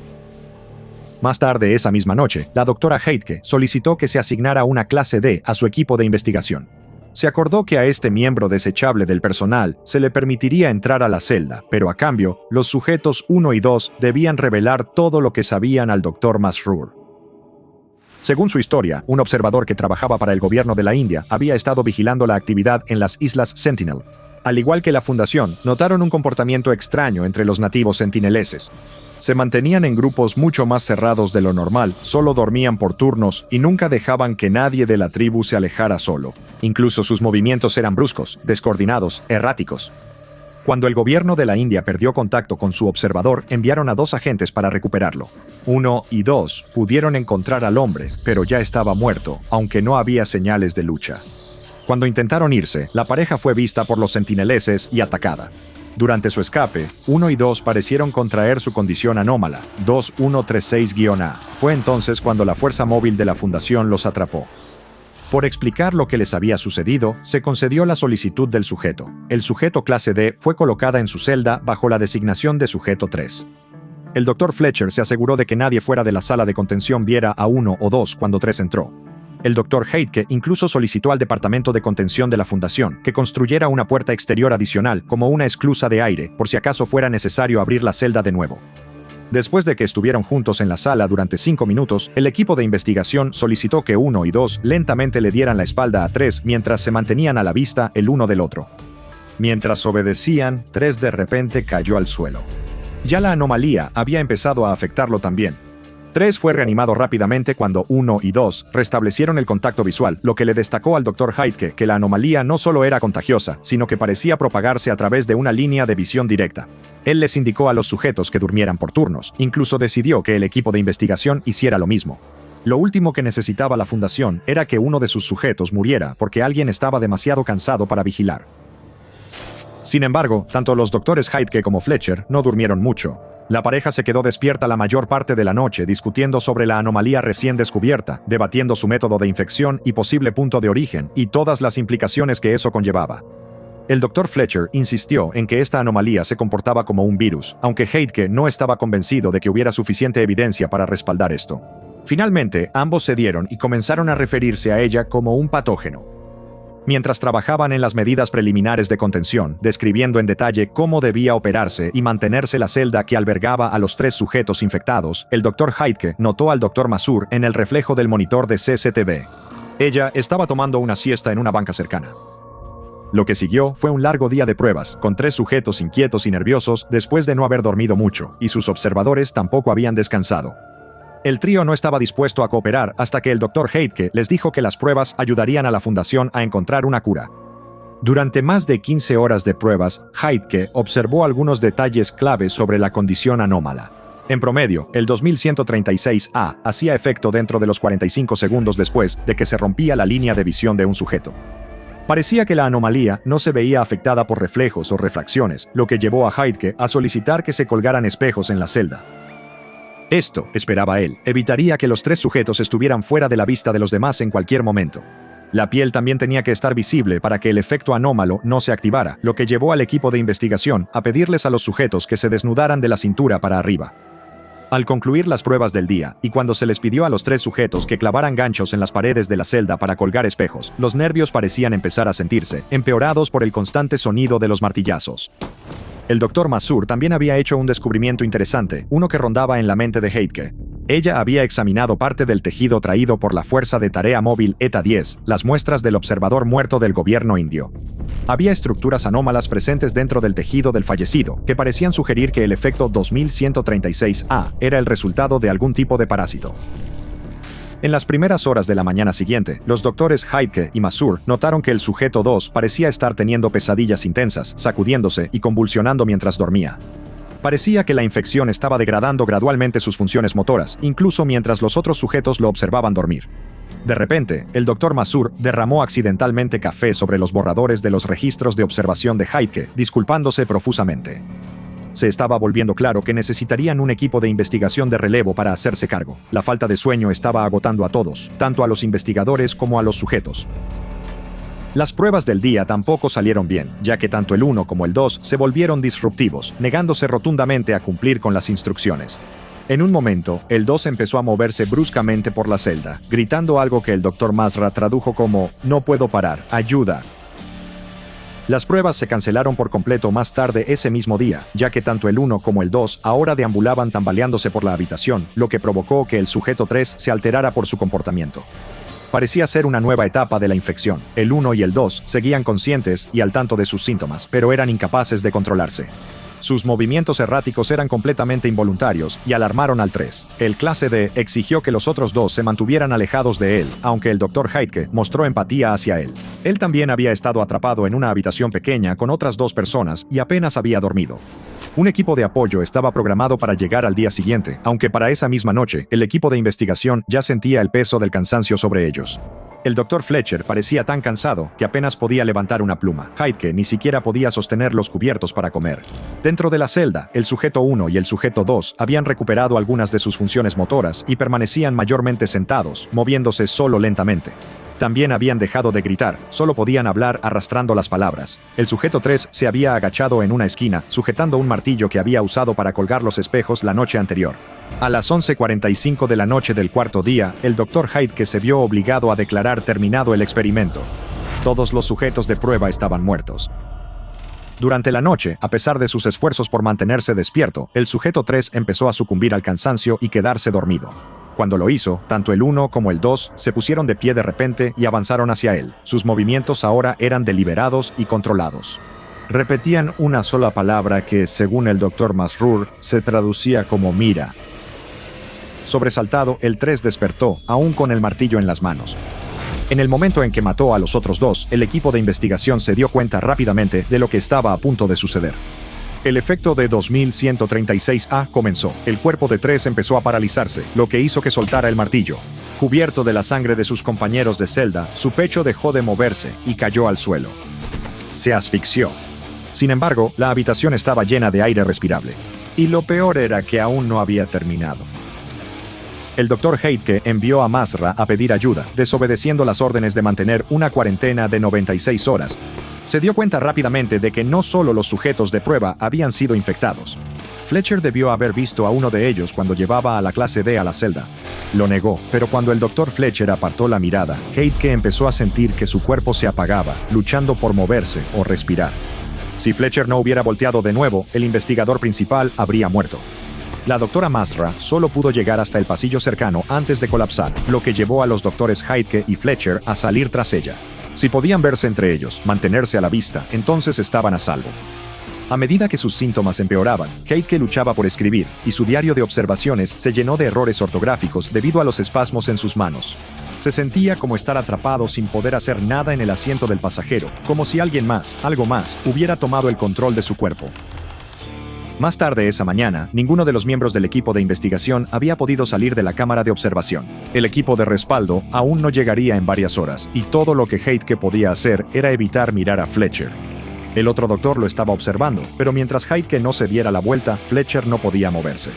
Más tarde esa misma noche, la doctora Heidke solicitó que se asignara una clase D a su equipo de investigación. Se acordó que a este miembro desechable del personal se le permitiría entrar a la celda, pero a cambio, los sujetos 1 y 2 debían revelar todo lo que sabían al Dr. Masrur. Según su historia, un observador que trabajaba para el gobierno de la India había estado vigilando la actividad en las Islas Sentinel. Al igual que la Fundación, notaron un comportamiento extraño entre los nativos sentineleses. Se mantenían en grupos mucho más cerrados de lo normal, solo dormían por turnos y nunca dejaban que nadie de la tribu se alejara solo. Incluso sus movimientos eran bruscos, descoordinados, erráticos. Cuando el gobierno de la India perdió contacto con su observador, enviaron a 2 agentes para recuperarlo. 1 y 2 pudieron encontrar al hombre, pero ya estaba muerto, aunque no había señales de lucha. Cuando intentaron irse, la pareja fue vista por los sentineleses y atacada. Durante su escape, 1 y 2 parecieron contraer su condición anómala, 2136-A. Fue entonces cuando la Fuerza Móvil de la Fundación los atrapó. Por explicar lo que les había sucedido, se concedió la solicitud del sujeto. El sujeto clase D fue colocada en su celda bajo la designación de sujeto 3. El Dr. Fletcher se aseguró de que nadie fuera de la sala de contención viera a 1 o 2 cuando 3 entró. El Dr. Heidke incluso solicitó al Departamento de Contención de la Fundación que construyera una puerta exterior adicional como una esclusa de aire por si acaso fuera necesario abrir la celda de nuevo. Después de que estuvieron juntos en la sala durante 5 minutos, el equipo de investigación solicitó que 1 y 2 lentamente le dieran la espalda a 3 mientras se mantenían a la vista el uno del otro. Mientras obedecían, 3 de repente cayó al suelo. Ya la anomalía había empezado a afectarlo también. 3 fue reanimado rápidamente cuando 1 y 2 restablecieron el contacto visual, lo que le destacó al Dr. Heidke que la anomalía no solo era contagiosa, sino que parecía propagarse a través de una línea de visión directa. Él les indicó a los sujetos que durmieran por turnos, incluso decidió que el equipo de investigación hiciera lo mismo. Lo último que necesitaba la fundación era que uno de sus sujetos muriera porque alguien estaba demasiado cansado para vigilar. Sin embargo, tanto los doctores Heidke como Fletcher no durmieron mucho. La pareja se quedó despierta la mayor parte de la noche discutiendo sobre la anomalía recién descubierta, debatiendo su método de infección y posible punto de origen, y todas las implicaciones que eso conllevaba. El Dr. Fletcher insistió en que esta anomalía se comportaba como un virus, aunque Heidke no estaba convencido de que hubiera suficiente evidencia para respaldar esto. Finalmente, ambos cedieron y comenzaron a referirse a ella como un patógeno. Mientras trabajaban en las medidas preliminares de contención, describiendo en detalle cómo debía operarse y mantenerse la celda que albergaba a los 3 sujetos infectados, el Dr. Heidke notó al Dr. Masur en el reflejo del monitor de CCTV. Ella estaba tomando una siesta en una banca cercana. Lo que siguió fue un largo día de pruebas, con 3 sujetos inquietos y nerviosos después de no haber dormido mucho, y sus observadores tampoco habían descansado. El trío no estaba dispuesto a cooperar hasta que el Dr. Heidke les dijo que las pruebas ayudarían a la fundación a encontrar una cura. Durante más de 15 horas de pruebas, Heidke observó algunos detalles clave sobre la condición anómala. En promedio, el 2136A hacía efecto dentro de los 45 segundos después de que se rompía la línea de visión de un sujeto. Parecía que la anomalía no se veía afectada por reflejos o refracciones, lo que llevó a Heidke a solicitar que se colgaran espejos en la celda. Esto, esperaba él, evitaría que los 3 sujetos estuvieran fuera de la vista de los demás en cualquier momento. La piel también tenía que estar visible para que el efecto anómalo no se activara, lo que llevó al equipo de investigación a pedirles a los sujetos que se desnudaran de la cintura para arriba. Al concluir las pruebas del día, y cuando se les pidió a los 3 sujetos que clavaran ganchos en las paredes de la celda para colgar espejos, los nervios parecían empezar a sentirse, empeorados por el constante sonido de los martillazos. El Dr. Masur también había hecho un descubrimiento interesante, uno que rondaba en la mente de Heidke. Ella había examinado parte del tejido traído por la Fuerza de Tarea Móvil ETA-10, las muestras del observador muerto del gobierno indio. Había estructuras anómalas presentes dentro del tejido del fallecido, que parecían sugerir que el efecto 2136A era el resultado de algún tipo de parásito. En las primeras horas de la mañana siguiente, los doctores Heidke y Masur notaron que el sujeto 2 parecía estar teniendo pesadillas intensas, sacudiéndose y convulsionando mientras dormía. Parecía que la infección estaba degradando gradualmente sus funciones motoras, incluso mientras los otros sujetos lo observaban dormir. De repente, el Dr. Masur derramó accidentalmente café sobre los borradores de los registros de observación de Heidke, disculpándose profusamente. Se estaba volviendo claro que necesitarían un equipo de investigación de relevo para hacerse cargo. La falta de sueño estaba agotando a todos, tanto a los investigadores como a los sujetos. Las pruebas del día tampoco salieron bien, ya que tanto el 1 como el 2 se volvieron disruptivos, negándose rotundamente a cumplir con las instrucciones. En un momento, el 2 empezó a moverse bruscamente por la celda, gritando algo que el Dr. Masra tradujo como «No puedo parar, ayuda». Las pruebas se cancelaron por completo más tarde ese mismo día, ya que tanto el 1 como el 2 ahora deambulaban tambaleándose por la habitación, lo que provocó que el sujeto 3 se alterara por su comportamiento. Parecía ser una nueva etapa de la infección. El 1 y el 2 seguían conscientes y al tanto de sus síntomas, pero eran incapaces de controlarse. Sus movimientos erráticos eran completamente involuntarios y alarmaron al 3. El clase D exigió que los otros 2 se mantuvieran alejados de él, aunque el Dr. Heidke mostró empatía hacia él. Él también había estado atrapado en una habitación pequeña con otras 2 personas y apenas había dormido. Un equipo de apoyo estaba programado para llegar al día siguiente, aunque para esa misma noche, el equipo de investigación ya sentía el peso del cansancio sobre ellos. El Dr. Fletcher parecía tan cansado que apenas podía levantar una pluma. Heidke ni siquiera podía sostener los cubiertos para comer. Dentro de la celda, el sujeto 1 y el sujeto 2 habían recuperado algunas de sus funciones motoras y permanecían mayormente sentados, moviéndose solo lentamente. También habían dejado de gritar, solo podían hablar arrastrando las palabras. El sujeto 3 se había agachado en una esquina, sujetando un martillo que había usado para colgar los espejos la noche anterior. A las 11:45 de la noche del cuarto día, el Dr. Heidke se vio obligado a declarar terminado el experimento. Todos los sujetos de prueba estaban muertos. Durante la noche, a pesar de sus esfuerzos por mantenerse despierto, el sujeto 3 empezó a sucumbir al cansancio y quedarse dormido. Cuando lo hizo, tanto el 1 como el 2 se pusieron de pie de repente y avanzaron hacia él. Sus movimientos ahora eran deliberados y controlados. Repetían una sola palabra que, según el Dr. Masrur, se traducía como mira. Sobresaltado, el 3 despertó, aún con el martillo en las manos. En el momento en que mató a los otros dos, el equipo de investigación se dio cuenta rápidamente de lo que estaba a punto de suceder. El efecto de 2136A comenzó. El cuerpo de 3 empezó a paralizarse, lo que hizo que soltara el martillo. Cubierto de la sangre de sus compañeros de celda, su pecho dejó de moverse y cayó al suelo. Se asfixió. Sin embargo, la habitación estaba llena de aire respirable. Y lo peor era que aún no había terminado. El Dr. Heidke envió a Masra a pedir ayuda, desobedeciendo las órdenes de mantener una cuarentena de 96 horas. Se dio cuenta rápidamente de que no solo los sujetos de prueba habían sido infectados. Fletcher debió haber visto a uno de ellos cuando llevaba a la clase D a la celda. Lo negó, pero cuando el Dr. Fletcher apartó la mirada, Heidke empezó a sentir que su cuerpo se apagaba, luchando por moverse o respirar. Si Fletcher no hubiera volteado de nuevo, el investigador principal habría muerto. La doctora Masra solo pudo llegar hasta el pasillo cercano antes de colapsar, lo que llevó a los doctores Heidke y Fletcher a salir tras ella. Si podían verse entre ellos, mantenerse a la vista, entonces estaban a salvo. A medida que sus síntomas empeoraban, Heidke luchaba por escribir, y su diario de observaciones se llenó de errores ortográficos debido a los espasmos en sus manos. Se sentía como estar atrapado sin poder hacer nada en el asiento del pasajero, como si alguien más, algo más, hubiera tomado el control de su cuerpo. Más tarde esa mañana, ninguno de los miembros del equipo de investigación había podido salir de la cámara de observación. El equipo de respaldo aún no llegaría en varias horas, y todo lo que Heidke podía hacer era evitar mirar a Fletcher. El otro doctor lo estaba observando, pero mientras Heidke no se diera la vuelta, Fletcher no podía moverse.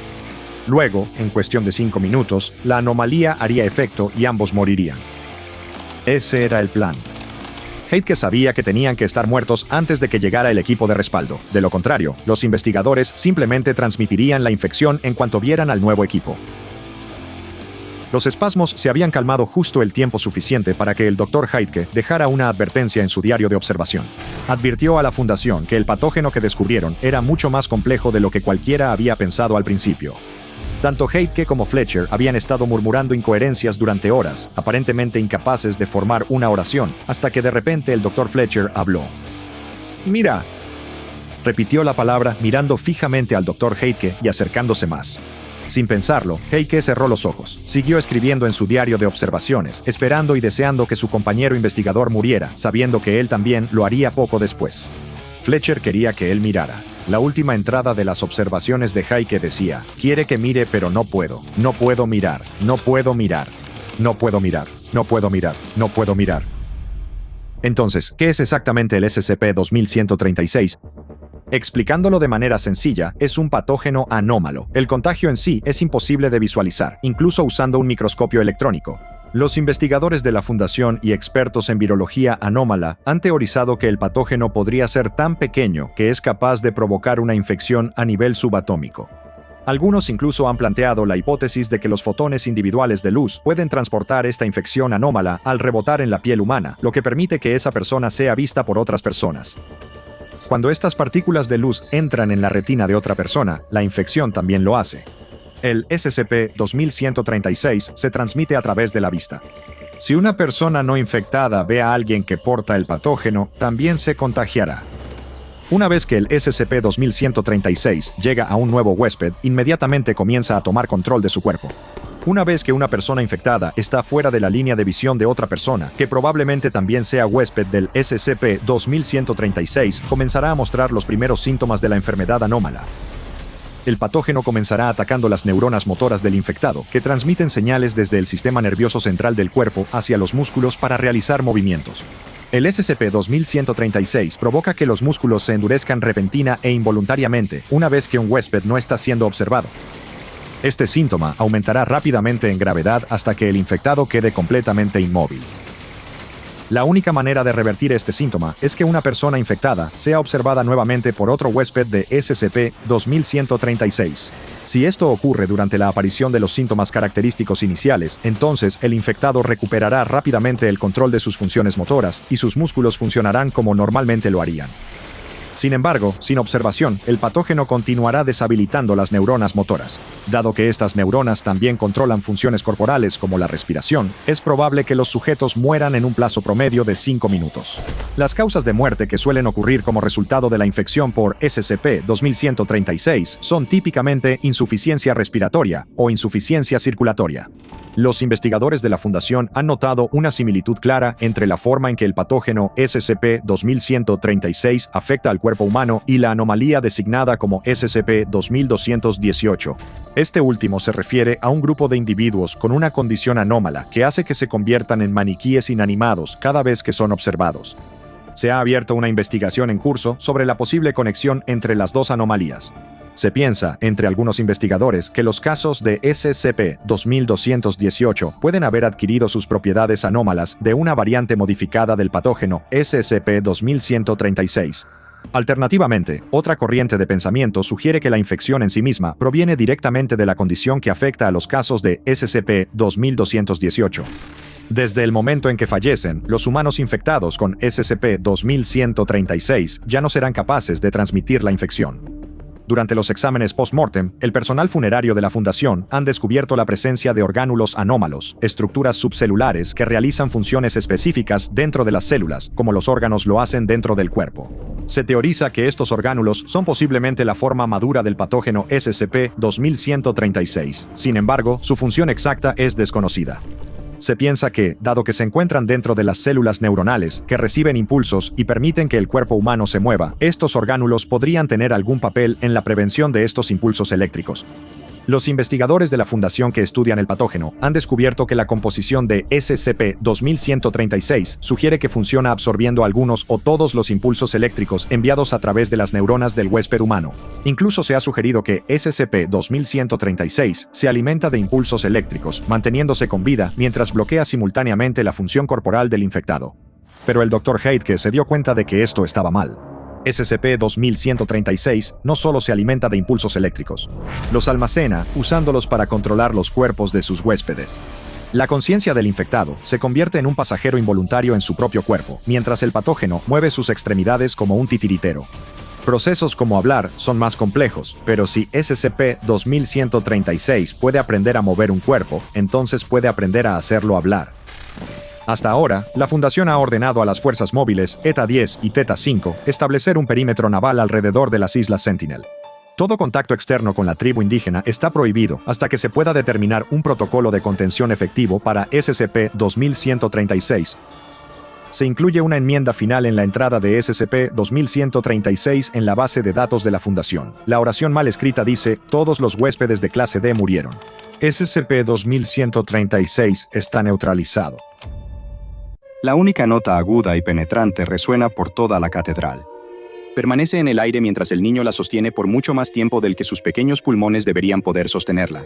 Luego, en cuestión de 5 minutos, la anomalía haría efecto y ambos morirían. Ese era el plan. Heidke sabía que tenían que estar muertos antes de que llegara el equipo de respaldo. De lo contrario, los investigadores simplemente transmitirían la infección en cuanto vieran al nuevo equipo. Los espasmos se habían calmado justo el tiempo suficiente para que el Dr. Heidke dejara una advertencia en su diario de observación. Advirtió a la fundación que el patógeno que descubrieron era mucho más complejo de lo que cualquiera había pensado al principio. Tanto Heidke como Fletcher habían estado murmurando incoherencias durante horas, aparentemente incapaces de formar una oración, hasta que de repente el Dr. Fletcher habló. «Mira», repitió la palabra mirando fijamente al Dr. Heidke y acercándose más. Sin pensarlo, Heidke cerró los ojos, siguió escribiendo en su diario de observaciones, esperando y deseando que su compañero investigador muriera, sabiendo que él también lo haría poco después. Fletcher quería que él mirara. La última entrada de las observaciones de Heidke decía, «Quiere que mire pero no puedo mirar, no puedo mirar, no puedo mirar, no puedo mirar, no puedo mirar». Entonces, ¿qué es exactamente el SCP-2136? Explicándolo de manera sencilla, es un patógeno anómalo. El contagio en sí es imposible de visualizar, incluso usando un microscopio electrónico. Los investigadores de la Fundación y expertos en virología anómala han teorizado que el patógeno podría ser tan pequeño que es capaz de provocar una infección a nivel subatómico. Algunos incluso han planteado la hipótesis de que los fotones individuales de luz pueden transportar esta infección anómala al rebotar en la piel humana, lo que permite que esa persona sea vista por otras personas. Cuando estas partículas de luz entran en la retina de otra persona, la infección también lo hace. El SCP-2136 se transmite a través de la vista. Si una persona no infectada ve a alguien que porta el patógeno, también se contagiará. Una vez que el SCP-2136 llega a un nuevo huésped, inmediatamente comienza a tomar control de su cuerpo. Una vez que una persona infectada está fuera de la línea de visión de otra persona, que probablemente también sea huésped del SCP-2136, comenzará a mostrar los primeros síntomas de la enfermedad anómala. El patógeno comenzará atacando las neuronas motoras del infectado, que transmiten señales desde el sistema nervioso central del cuerpo hacia los músculos para realizar movimientos. El SCP-2136 provoca que los músculos se endurezcan repentina e involuntariamente una vez que un huésped no está siendo observado. Este síntoma aumentará rápidamente en gravedad hasta que el infectado quede completamente inmóvil. La única manera de revertir este síntoma es que una persona infectada sea observada nuevamente por otro huésped de SCP-2136. Si esto ocurre durante la aparición de los síntomas característicos iniciales, entonces el infectado recuperará rápidamente el control de sus funciones motoras y sus músculos funcionarán como normalmente lo harían. Sin embargo, sin observación, el patógeno continuará deshabilitando las neuronas motoras. Dado que estas neuronas también controlan funciones corporales como la respiración, es probable que los sujetos mueran en un plazo promedio de 5 minutos. Las causas de muerte que suelen ocurrir como resultado de la infección por SCP-2136 son típicamente insuficiencia respiratoria o insuficiencia circulatoria. Los investigadores de la Fundación han notado una similitud clara entre la forma en que el patógeno SCP-2136 afecta al cuerpo humano y la anomalía designada como SCP-2218. Este último se refiere a un grupo de individuos con una condición anómala que hace que se conviertan en maniquíes inanimados cada vez que son observados. Se ha abierto una investigación en curso sobre la posible conexión entre las dos anomalías. Se piensa, entre algunos investigadores, que los casos de SCP-2218 pueden haber adquirido sus propiedades anómalas de una variante modificada del patógeno SCP-2136. Alternativamente, otra corriente de pensamiento sugiere que la infección en sí misma proviene directamente de la condición que afecta a los casos de SCP-2218. Desde el momento en que fallecen, los humanos infectados con SCP-2136 ya no serán capaces de transmitir la infección. Durante los exámenes post-mortem, el personal funerario de la Fundación han descubierto la presencia de orgánulos anómalos, estructuras subcelulares que realizan funciones específicas dentro de las células, como los órganos lo hacen dentro del cuerpo. Se teoriza que estos orgánulos son posiblemente la forma madura del patógeno SCP-2136. Sin embargo, su función exacta es desconocida. Se piensa que, dado que se encuentran dentro de las células neuronales, que reciben impulsos y permiten que el cuerpo humano se mueva, estos orgánulos podrían tener algún papel en la prevención de estos impulsos eléctricos. Los investigadores de la Fundación que estudian el patógeno han descubierto que la composición de SCP-2136 sugiere que funciona absorbiendo algunos o todos los impulsos eléctricos enviados a través de las neuronas del huésped humano. Incluso se ha sugerido que SCP-2136 se alimenta de impulsos eléctricos, manteniéndose con vida mientras bloquea simultáneamente la función corporal del infectado. Pero el Dr. Heidke se dio cuenta de que esto estaba mal. SCP-2136 no solo se alimenta de impulsos eléctricos, los almacena usándolos para controlar los cuerpos de sus huéspedes. La conciencia del infectado se convierte en un pasajero involuntario en su propio cuerpo, mientras el patógeno mueve sus extremidades como un titiritero. Procesos como hablar son más complejos, pero si SCP-2136 puede aprender a mover un cuerpo, entonces puede aprender a hacerlo hablar. Hasta ahora, la Fundación ha ordenado a las fuerzas móviles ETA-10 y Theta-5 establecer un perímetro naval alrededor de las islas Sentinel. Todo contacto externo con la tribu indígena está prohibido hasta que se pueda determinar un protocolo de contención efectivo para SCP-2136. Se incluye una enmienda final en la entrada de SCP-2136 en la base de datos de la Fundación. La oración mal escrita dice: todos los huéspedes de clase D murieron. SCP-2136 está neutralizado. La única nota aguda y penetrante resuena por toda la catedral. Permanece en el aire mientras el niño la sostiene por mucho más tiempo del que sus pequeños pulmones deberían poder sostenerla.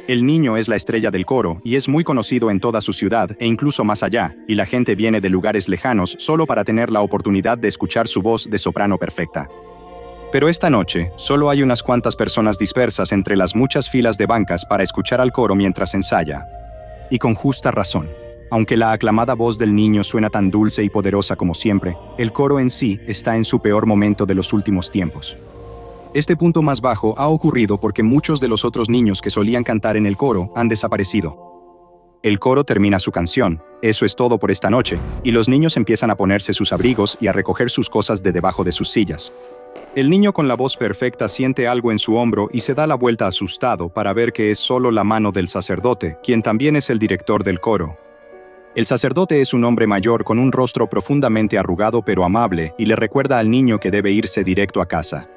El niño es la estrella del coro y es muy conocido en toda su ciudad e incluso más allá, y la gente viene de lugares lejanos solo para tener la oportunidad de escuchar su voz de soprano perfecta. Pero esta noche, solo hay unas cuantas personas dispersas entre las muchas filas de bancas para escuchar al coro mientras ensaya. Y con justa razón. Aunque la aclamada voz del niño suena tan dulce y poderosa como siempre, el coro en sí está en su peor momento de los últimos tiempos. Este punto más bajo ha ocurrido porque muchos de los otros niños que solían cantar en el coro han desaparecido. El coro termina su canción, eso es todo por esta noche, y los niños empiezan a ponerse sus abrigos y a recoger sus cosas de debajo de sus sillas. El niño con la voz perfecta siente algo en su hombro y se da la vuelta asustado para ver que es solo la mano del sacerdote, quien también es el director del coro. El sacerdote es un hombre mayor con un rostro profundamente arrugado pero amable y le recuerda al niño que debe irse directo a casa.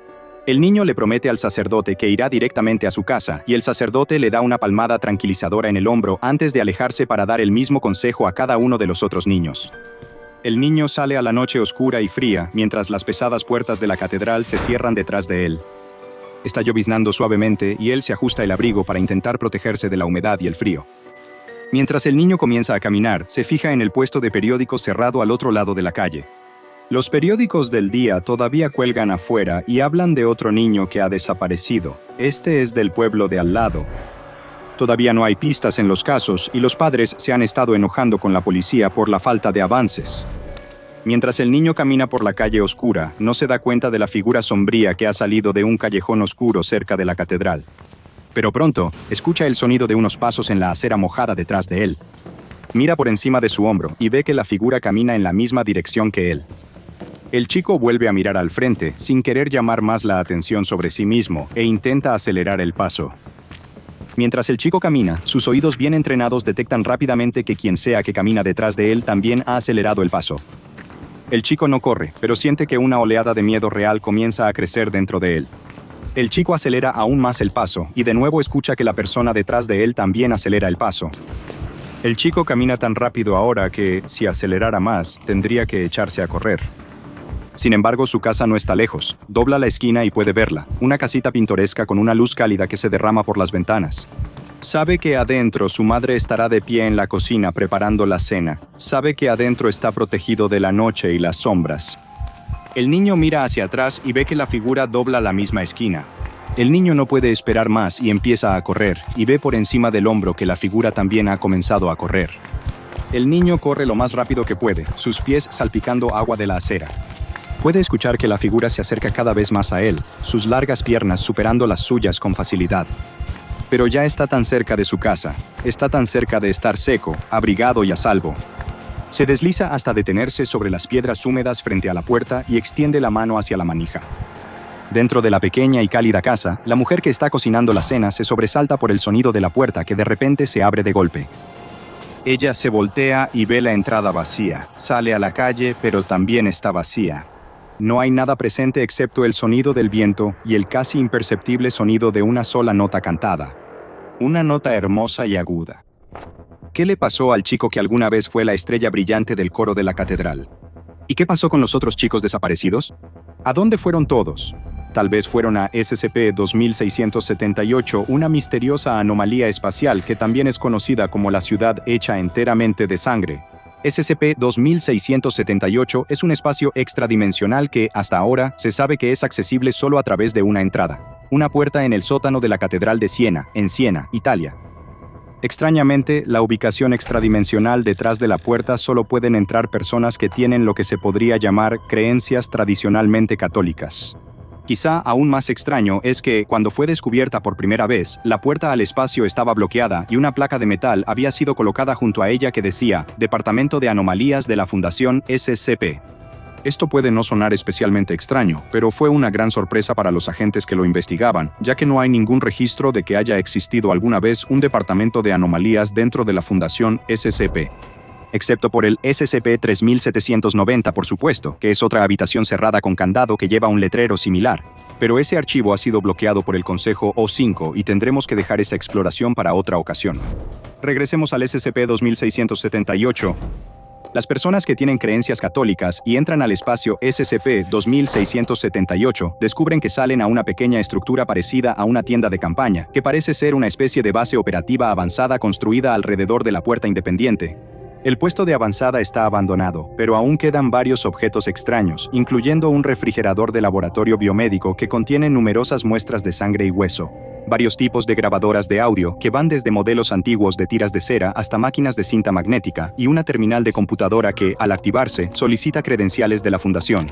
El niño le promete al sacerdote que irá directamente a su casa y el sacerdote le da una palmada tranquilizadora en el hombro antes de alejarse para dar el mismo consejo a cada uno de los otros niños. El niño sale a la noche oscura y fría mientras las pesadas puertas de la catedral se cierran detrás de él. Está lloviznando suavemente y él se ajusta el abrigo para intentar protegerse de la humedad y el frío. Mientras el niño comienza a caminar, se fija en el puesto de periódicos cerrado al otro lado de la calle. Los periódicos del día todavía cuelgan afuera y hablan de otro niño que ha desaparecido. Este es del pueblo de al lado. Todavía no hay pistas en los casos y los padres se han estado enojando con la policía por la falta de avances. Mientras el niño camina por la calle oscura, no se da cuenta de la figura sombría que ha salido de un callejón oscuro cerca de la catedral. Pero pronto, escucha el sonido de unos pasos en la acera mojada detrás de él. Mira por encima de su hombro y ve que la figura camina en la misma dirección que él. El chico vuelve a mirar al frente, sin querer llamar más la atención sobre sí mismo, e intenta acelerar el paso. Mientras el chico camina, sus oídos bien entrenados detectan rápidamente que quien sea que camina detrás de él también ha acelerado el paso. El chico no corre, pero siente que una oleada de miedo real comienza a crecer dentro de él. El chico acelera aún más el paso, y de nuevo escucha que la persona detrás de él también acelera el paso. El chico camina tan rápido ahora que, si acelerara más, tendría que echarse a correr. Sin embargo, su casa no está lejos. Dobla la esquina y puede verla, una casita pintoresca con una luz cálida que se derrama por las ventanas. Sabe que adentro su madre estará de pie en la cocina preparando la cena. Sabe que adentro está protegido de la noche y las sombras. El niño mira hacia atrás y ve que la figura dobla la misma esquina. El niño no puede esperar más y empieza a correr, y ve por encima del hombro que la figura también ha comenzado a correr. El niño corre lo más rápido que puede, sus pies salpicando agua de la acera. Puede escuchar que la figura se acerca cada vez más a él, sus largas piernas superando las suyas con facilidad. Pero ya está tan cerca de su casa, está tan cerca de estar seco, abrigado y a salvo. Se desliza hasta detenerse sobre las piedras húmedas frente a la puerta y extiende la mano hacia la manija. Dentro de la pequeña y cálida casa, la mujer que está cocinando la cena se sobresalta por el sonido de la puerta que de repente se abre de golpe. Ella se voltea y ve la entrada vacía. Sale a la calle, pero también está vacía. No hay nada presente excepto el sonido del viento y el casi imperceptible sonido de una sola nota cantada. Una nota hermosa y aguda. ¿Qué le pasó al chico que alguna vez fue la estrella brillante del coro de la catedral? ¿Y qué pasó con los otros chicos desaparecidos? ¿A dónde fueron todos? Tal vez fueron a SCP-2678, una misteriosa anomalía espacial que también es conocida como la ciudad hecha enteramente de sangre. SCP-2678 es un espacio extradimensional que, hasta ahora, se sabe que es accesible solo a través de una entrada, una puerta en el sótano de la Catedral de Siena, en Siena, Italia. Extrañamente, la ubicación extradimensional detrás de la puerta solo pueden entrar personas que tienen lo que se podría llamar creencias tradicionalmente católicas. Quizá aún más extraño es que, cuando fue descubierta por primera vez, la puerta al espacio estaba bloqueada y una placa de metal había sido colocada junto a ella que decía «Departamento de Anomalías de la Fundación SCP». Esto puede no sonar especialmente extraño, pero fue una gran sorpresa para los agentes que lo investigaban, ya que no hay ningún registro de que haya existido alguna vez un departamento de anomalías dentro de la Fundación SCP. Excepto por el SCP-3790, por supuesto, que es otra habitación cerrada con candado que lleva un letrero similar. Pero ese archivo ha sido bloqueado por el Consejo O5 y tendremos que dejar esa exploración para otra ocasión. Regresemos al SCP-2678. Las personas que tienen creencias católicas y entran al espacio SCP-2678 descubren que salen a una pequeña estructura parecida a una tienda de campaña, que parece ser una especie de base operativa avanzada construida alrededor de la puerta independiente. El puesto de avanzada está abandonado, pero aún quedan varios objetos extraños, incluyendo un refrigerador de laboratorio biomédico que contiene numerosas muestras de sangre y hueso, varios tipos de grabadoras de audio que van desde modelos antiguos de tiras de cera hasta máquinas de cinta magnética y una terminal de computadora que, al activarse, solicita credenciales de la Fundación.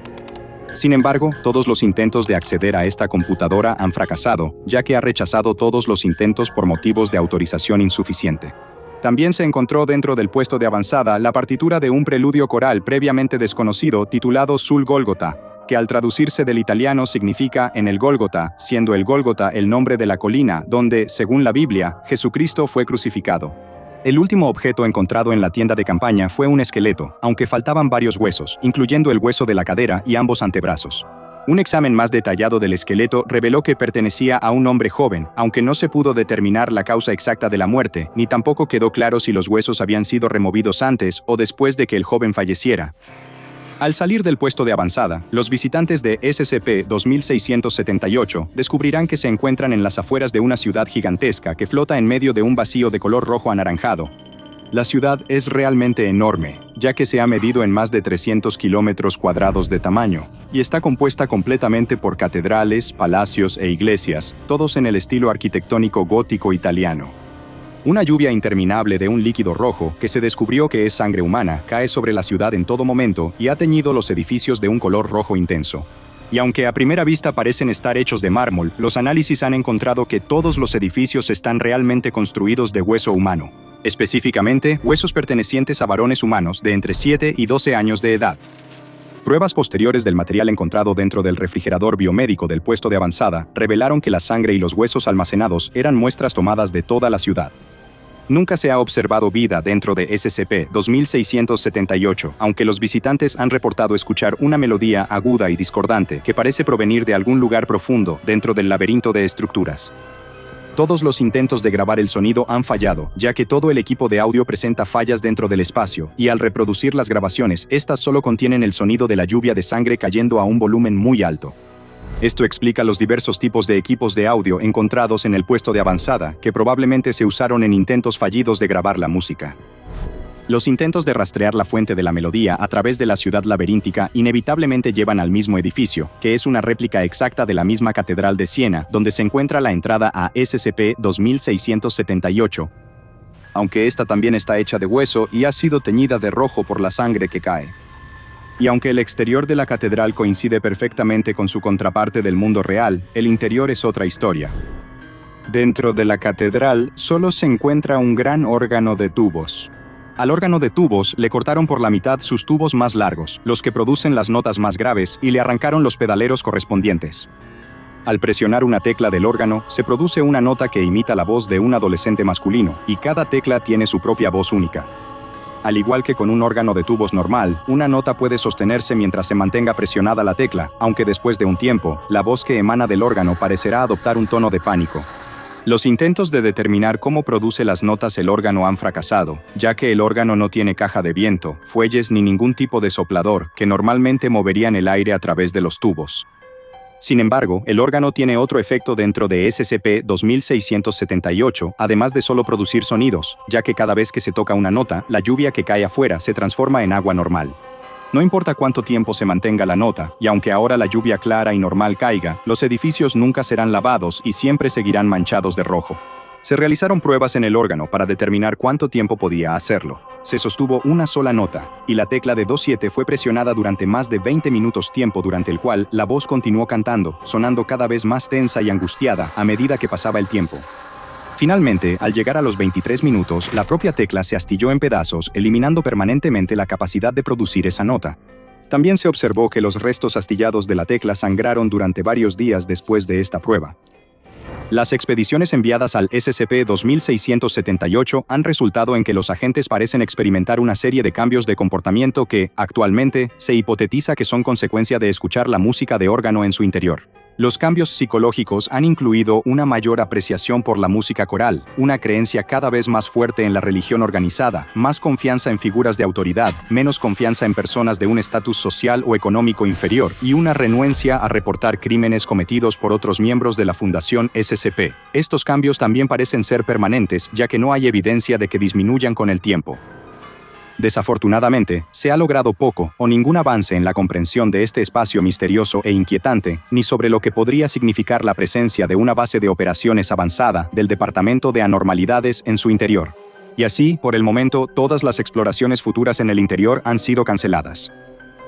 Sin embargo, todos los intentos de acceder a esta computadora han fracasado, ya que ha rechazado todos los intentos por motivos de autorización insuficiente. También se encontró dentro del puesto de avanzada la partitura de un preludio coral previamente desconocido titulado Sul Gólgota, que al traducirse del italiano significa en el Gólgota, siendo el Gólgota el nombre de la colina donde, según la Biblia, Jesucristo fue crucificado. El último objeto encontrado en la tienda de campaña fue un esqueleto, aunque faltaban varios huesos, incluyendo el hueso de la cadera y ambos antebrazos. Un examen más detallado del esqueleto reveló que pertenecía a un hombre joven, aunque no se pudo determinar la causa exacta de la muerte, ni tampoco quedó claro si los huesos habían sido removidos antes o después de que el joven falleciera. Al salir del puesto de avanzada, los visitantes de SCP-2678 descubrirán que se encuentran en las afueras de una ciudad gigantesca que flota en medio de un vacío de color rojo anaranjado. La ciudad es realmente enorme, ya que se ha medido en más de 300 kilómetros cuadrados de tamaño, y está compuesta completamente por catedrales, palacios e iglesias, todos en el estilo arquitectónico gótico italiano. Una lluvia interminable de un líquido rojo, que se descubrió que es sangre humana, cae sobre la ciudad en todo momento y ha teñido los edificios de un color rojo intenso. Y aunque a primera vista parecen estar hechos de mármol, los análisis han encontrado que todos los edificios están realmente construidos de hueso humano. Específicamente, huesos pertenecientes a varones humanos de entre 7 y 12 años de edad. Pruebas posteriores del material encontrado dentro del refrigerador biomédico del puesto de avanzada revelaron que la sangre y los huesos almacenados eran muestras tomadas de toda la ciudad. Nunca se ha observado vida dentro de SCP-2678, aunque los visitantes han reportado escuchar una melodía aguda y discordante que parece provenir de algún lugar profundo dentro del laberinto de estructuras. Todos los intentos de grabar el sonido han fallado, ya que todo el equipo de audio presenta fallas dentro del espacio, y al reproducir las grabaciones, estas solo contienen el sonido de la lluvia de sangre cayendo a un volumen muy alto. Esto explica los diversos tipos de equipos de audio encontrados en el puesto de avanzada, que probablemente se usaron en intentos fallidos de grabar la música. Los intentos de rastrear la fuente de la melodía a través de la ciudad laberíntica inevitablemente llevan al mismo edificio, que es una réplica exacta de la misma Catedral de Siena, donde se encuentra la entrada a SCP-2678, aunque esta también está hecha de hueso y ha sido teñida de rojo por la sangre que cae. Y aunque el exterior de la catedral coincide perfectamente con su contraparte del mundo real, el interior es otra historia. Dentro de la catedral solo se encuentra un gran órgano de tubos. Al órgano de tubos le cortaron por la mitad sus tubos más largos, los que producen las notas más graves, y le arrancaron los pedaleros correspondientes. Al presionar una tecla del órgano, se produce una nota que imita la voz de un adolescente masculino, y cada tecla tiene su propia voz única. Al igual que con un órgano de tubos normal, una nota puede sostenerse mientras se mantenga presionada la tecla, aunque después de un tiempo, la voz que emana del órgano parecerá adoptar un tono de pánico. Los intentos de determinar cómo produce las notas el órgano han fracasado, ya que el órgano no tiene caja de viento, fuelles ni ningún tipo de soplador, que normalmente moverían el aire a través de los tubos. Sin embargo, el órgano tiene otro efecto dentro de SCP-2678, además de solo producir sonidos, ya que cada vez que se toca una nota, la lluvia que cae afuera se transforma en agua normal. No importa cuánto tiempo se mantenga la nota, y aunque ahora la lluvia clara y normal caiga, los edificios nunca serán lavados y siempre seguirán manchados de rojo. Se realizaron pruebas en el órgano para determinar cuánto tiempo podía hacerlo. Se sostuvo una sola nota, y la tecla de 2/7 fue presionada durante más de 20 minutos, tiempo durante el cual la voz continuó cantando, sonando cada vez más tensa y angustiada a medida que pasaba el tiempo. Finalmente, al llegar a los 23 minutos, la propia tecla se astilló en pedazos, eliminando permanentemente la capacidad de producir esa nota. También se observó que los restos astillados de la tecla sangraron durante varios días después de esta prueba. Las expediciones enviadas al SCP-2678 han resultado en que los agentes parecen experimentar una serie de cambios de comportamiento que, actualmente, se hipotetiza que son consecuencia de escuchar la música de órgano en su interior. Los cambios psicológicos han incluido una mayor apreciación por la música coral, una creencia cada vez más fuerte en la religión organizada, más confianza en figuras de autoridad, menos confianza en personas de un estatus social o económico inferior, y una renuencia a reportar crímenes cometidos por otros miembros de la Fundación SCP. Estos cambios también parecen ser permanentes, ya que no hay evidencia de que disminuyan con el tiempo. Desafortunadamente, se ha logrado poco o ningún avance en la comprensión de este espacio misterioso e inquietante, ni sobre lo que podría significar la presencia de una base de operaciones avanzada del Departamento de Anormalidades en su interior. Y así, por el momento, todas las exploraciones futuras en el interior han sido canceladas.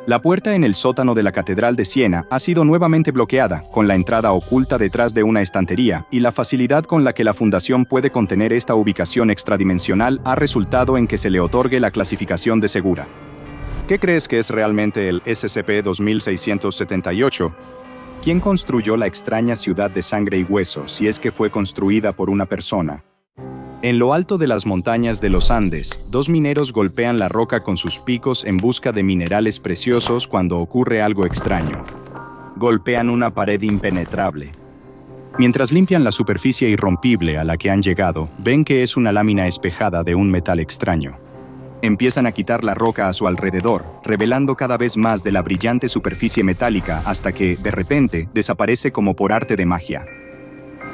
La puerta en el sótano de la Catedral de Siena ha sido nuevamente bloqueada, con la entrada oculta detrás de una estantería, y la facilidad con la que la Fundación puede contener esta ubicación extradimensional ha resultado en que se le otorgue la clasificación de segura. ¿Qué crees que es realmente el SCP-2678? ¿Quién construyó la extraña ciudad de sangre y hueso, si es que fue construida por una persona? En lo alto de las montañas de los Andes, dos mineros golpean la roca con sus picos en busca de minerales preciosos cuando ocurre algo extraño. Golpean una pared impenetrable. Mientras limpian la superficie irrompible a la que han llegado, ven que es una lámina espejada de un metal extraño. Empiezan a quitar la roca a su alrededor, revelando cada vez más de la brillante superficie metálica hasta que, de repente, desaparece como por arte de magia.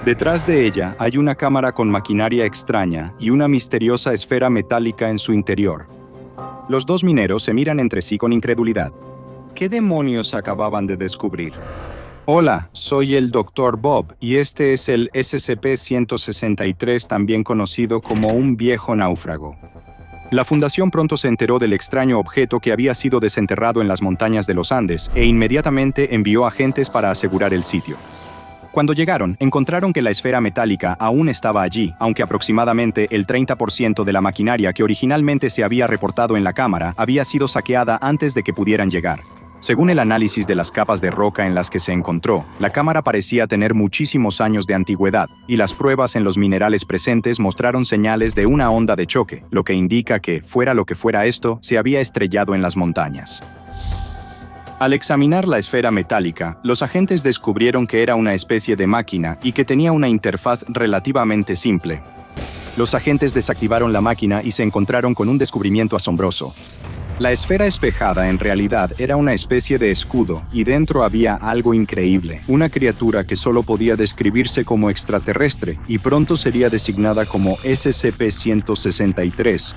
Detrás de ella hay una cámara con maquinaria extraña y una misteriosa esfera metálica en su interior. Los dos mineros se miran entre sí con incredulidad. ¿Qué demonios acababan de descubrir? Hola, soy el Dr. Bob y este es el SCP-163, también conocido como un viejo náufrago. La Fundación pronto se enteró del extraño objeto que había sido desenterrado en las montañas de los Andes e inmediatamente envió agentes para asegurar el sitio. Cuando llegaron, encontraron que la esfera metálica aún estaba allí, aunque aproximadamente el 30% de la maquinaria que originalmente se había reportado en la cámara había sido saqueada antes de que pudieran llegar. Según el análisis de las capas de roca en las que se encontró, la cámara parecía tener muchísimos años de antigüedad, y las pruebas en los minerales presentes mostraron señales de una onda de choque, lo que indica que, fuera lo que fuera esto, se había estrellado en las montañas. Al examinar la esfera metálica, los agentes descubrieron que era una especie de máquina y que tenía una interfaz relativamente simple. Los agentes desactivaron la máquina y se encontraron con un descubrimiento asombroso. La esfera espejada en realidad era una especie de escudo, y dentro había algo increíble, una criatura que solo podía describirse como extraterrestre, y pronto sería designada como SCP-163.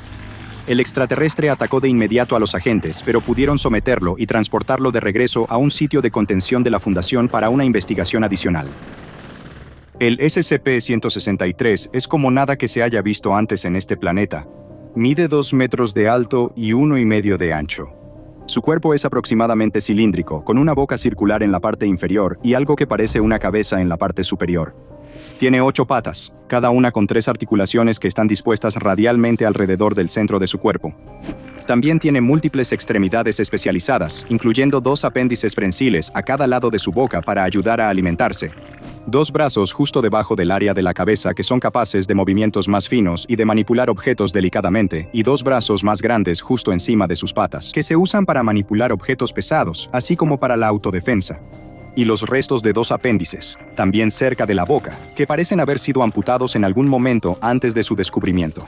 El extraterrestre atacó de inmediato a los agentes, pero pudieron someterlo y transportarlo de regreso a un sitio de contención de la Fundación para una investigación adicional. El SCP-163 es como nada que se haya visto antes en este planeta. Mide 2 metros de alto y 1,5 de ancho. Su cuerpo es aproximadamente cilíndrico, con una boca circular en la parte inferior y algo que parece una cabeza en la parte superior. Tiene 8 patas, cada una con 3 articulaciones que están dispuestas radialmente alrededor del centro de su cuerpo. También tiene múltiples extremidades especializadas, incluyendo 2 apéndices prensiles a cada lado de su boca para ayudar a alimentarse. 2 brazos justo debajo del área de la cabeza que son capaces de movimientos más finos y de manipular objetos delicadamente, y 2 brazos más grandes justo encima de sus patas, que se usan para manipular objetos pesados, así como para la autodefensa. Y los restos de 2 apéndices, también cerca de la boca, que parecen haber sido amputados en algún momento antes de su descubrimiento.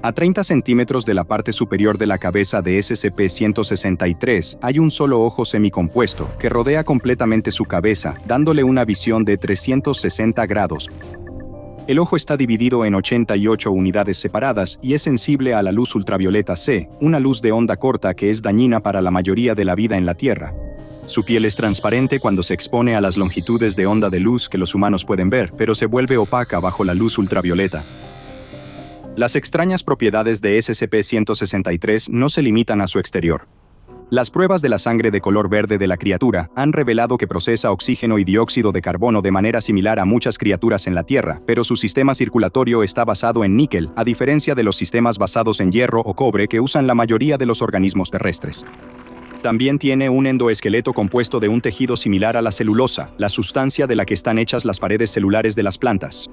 A 30 centímetros de la parte superior de la cabeza de SCP-163 hay un solo ojo semicompuesto que rodea completamente su cabeza, dándole una visión de 360 grados. El ojo está dividido en 88 unidades separadas y es sensible a la luz ultravioleta C, una luz de onda corta que es dañina para la mayoría de la vida en la Tierra. Su piel es transparente cuando se expone a las longitudes de onda de luz que los humanos pueden ver, pero se vuelve opaca bajo la luz ultravioleta. Las extrañas propiedades de SCP-163 no se limitan a su exterior. Las pruebas de la sangre de color verde de la criatura han revelado que procesa oxígeno y dióxido de carbono de manera similar a muchas criaturas en la Tierra, pero su sistema circulatorio está basado en níquel, a diferencia de los sistemas basados en hierro o cobre que usan la mayoría de los organismos terrestres. También tiene un endoesqueleto compuesto de un tejido similar a la celulosa, la sustancia de la que están hechas las paredes celulares de las plantas.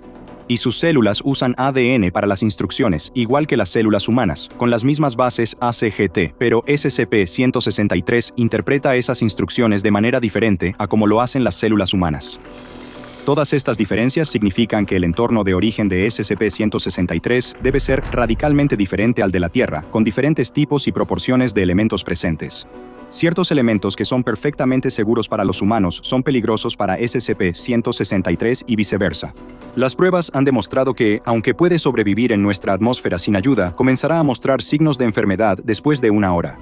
Y sus células usan ADN para las instrucciones, igual que las células humanas, con las mismas bases ACGT, pero SCP-163 interpreta esas instrucciones de manera diferente a como lo hacen las células humanas. Todas estas diferencias significan que el entorno de origen de SCP-163 debe ser radicalmente diferente al de la Tierra, con diferentes tipos y proporciones de elementos presentes. Ciertos elementos que son perfectamente seguros para los humanos son peligrosos para SCP-163 y viceversa. Las pruebas han demostrado que, aunque puede sobrevivir en nuestra atmósfera sin ayuda, comenzará a mostrar signos de enfermedad después de 1 hora.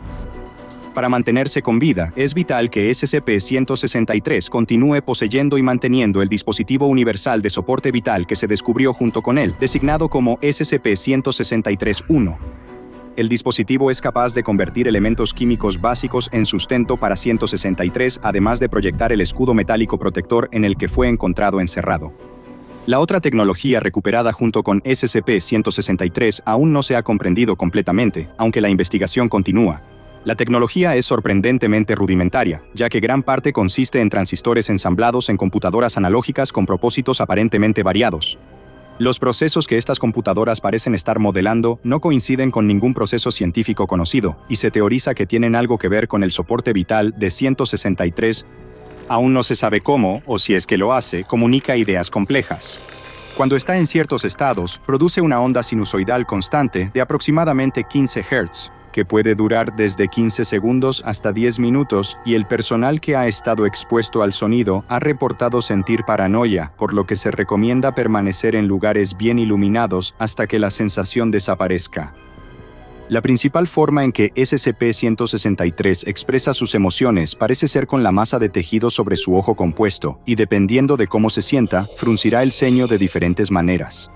Para mantenerse con vida, es vital que SCP-163 continúe poseyendo y manteniendo el dispositivo universal de soporte vital que se descubrió junto con él, designado como SCP-163-1. El dispositivo es capaz de convertir elementos químicos básicos en sustento para 163, además de proyectar el escudo metálico protector en el que fue encontrado encerrado. La otra tecnología recuperada junto con SCP-163 aún no se ha comprendido completamente, aunque la investigación continúa. La tecnología es sorprendentemente rudimentaria, ya que gran parte consiste en transistores ensamblados en computadoras analógicas con propósitos aparentemente variados. Los procesos que estas computadoras parecen estar modelando no coinciden con ningún proceso científico conocido, y se teoriza que tienen algo que ver con el soporte vital de 163. Aún no se sabe cómo, o si es que lo hace, comunica ideas complejas. Cuando está en ciertos estados, produce una onda sinusoidal constante de aproximadamente 15 Hz, que puede durar desde 15 segundos hasta 10 minutos, y el personal que ha estado expuesto al sonido ha reportado sentir paranoia, por lo que se recomienda permanecer en lugares bien iluminados hasta que la sensación desaparezca. La principal forma en que SCP-163 expresa sus emociones parece ser con la masa de tejido sobre su ojo compuesto, y dependiendo de cómo se sienta, fruncirá el ceño de diferentes maneras.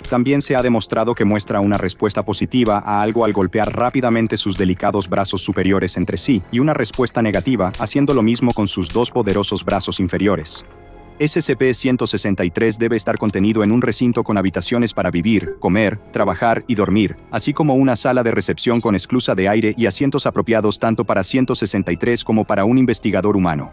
También se ha demostrado que muestra una respuesta positiva a algo al golpear rápidamente sus delicados brazos superiores entre sí, y una respuesta negativa haciendo lo mismo con sus dos poderosos brazos inferiores. SCP-163 debe estar contenido en un recinto con habitaciones para vivir, comer, trabajar y dormir, así como una sala de recepción con esclusa de aire y asientos apropiados tanto para 163 como para un investigador humano.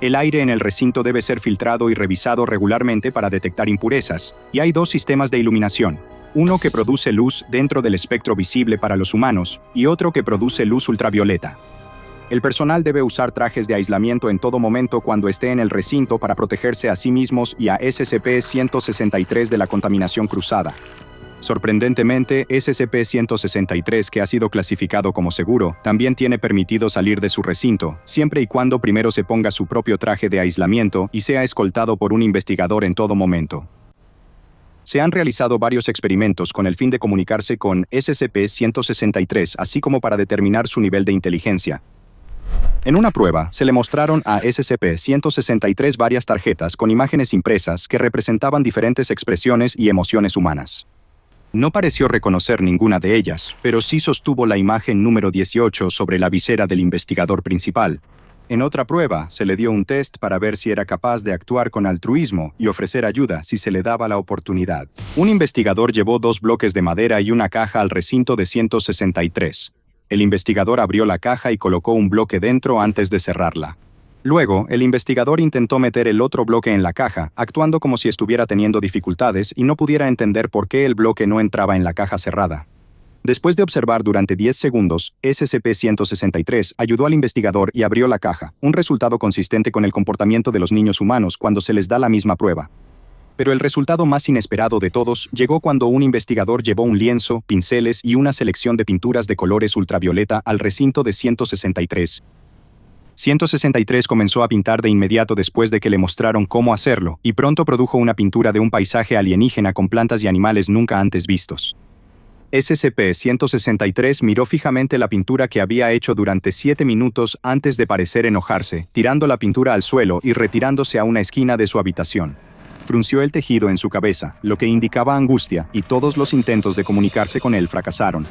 El aire en el recinto debe ser filtrado y revisado regularmente para detectar impurezas, y hay dos sistemas de iluminación, uno que produce luz dentro del espectro visible para los humanos y otro que produce luz ultravioleta. El personal debe usar trajes de aislamiento en todo momento cuando esté en el recinto para protegerse a sí mismos y a SCP-163 de la contaminación cruzada. Sorprendentemente, SCP-163, que ha sido clasificado como seguro, también tiene permitido salir de su recinto, siempre y cuando primero se ponga su propio traje de aislamiento y sea escoltado por un investigador en todo momento. Se han realizado varios experimentos con el fin de comunicarse con SCP-163, así como para determinar su nivel de inteligencia. En una prueba, se le mostraron a SCP-163 varias tarjetas con imágenes impresas que representaban diferentes expresiones y emociones humanas. No pareció reconocer ninguna de ellas, pero sí sostuvo la imagen número 18 sobre la visera del investigador principal. En otra prueba, se le dio un test para ver si era capaz de actuar con altruismo y ofrecer ayuda si se le daba la oportunidad. Un investigador llevó 2 bloques de madera y una caja al recinto de 163. El investigador abrió la caja y colocó un bloque dentro antes de cerrarla. Luego, el investigador intentó meter el otro bloque en la caja, actuando como si estuviera teniendo dificultades y no pudiera entender por qué el bloque no entraba en la caja cerrada. Después de observar durante 10 segundos, SCP-163 ayudó al investigador y abrió la caja, un resultado consistente con el comportamiento de los niños humanos cuando se les da la misma prueba. Pero el resultado más inesperado de todos llegó cuando un investigador llevó un lienzo, pinceles y una selección de pinturas de colores ultravioleta al recinto de 163. 163 comenzó a pintar de inmediato después de que le mostraron cómo hacerlo, y pronto produjo una pintura de un paisaje alienígena con plantas y animales nunca antes vistos. SCP-163 miró fijamente la pintura que había hecho durante 7 minutos antes de parecer enojarse, tirando la pintura al suelo y retirándose a una esquina de su habitación. Frunció el tejido en su cabeza, lo que indicaba angustia, y todos los intentos de comunicarse con él fracasaron.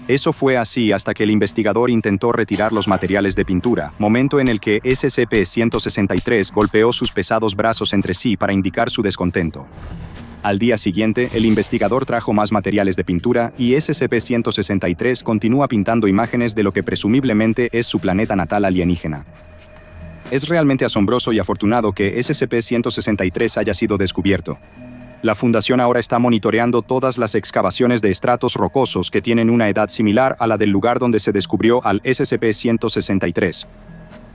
Eso fue así hasta que el investigador intentó retirar los materiales de pintura, momento en el que SCP-163 golpeó sus pesados brazos entre sí para indicar su descontento. Al día siguiente, el investigador trajo más materiales de pintura y SCP-163 continúa pintando imágenes de lo que presumiblemente es su planeta natal alienígena. Es realmente asombroso y afortunado que SCP-163 haya sido descubierto. La Fundación ahora está monitoreando todas las excavaciones de estratos rocosos que tienen una edad similar a la del lugar donde se descubrió al SCP-163.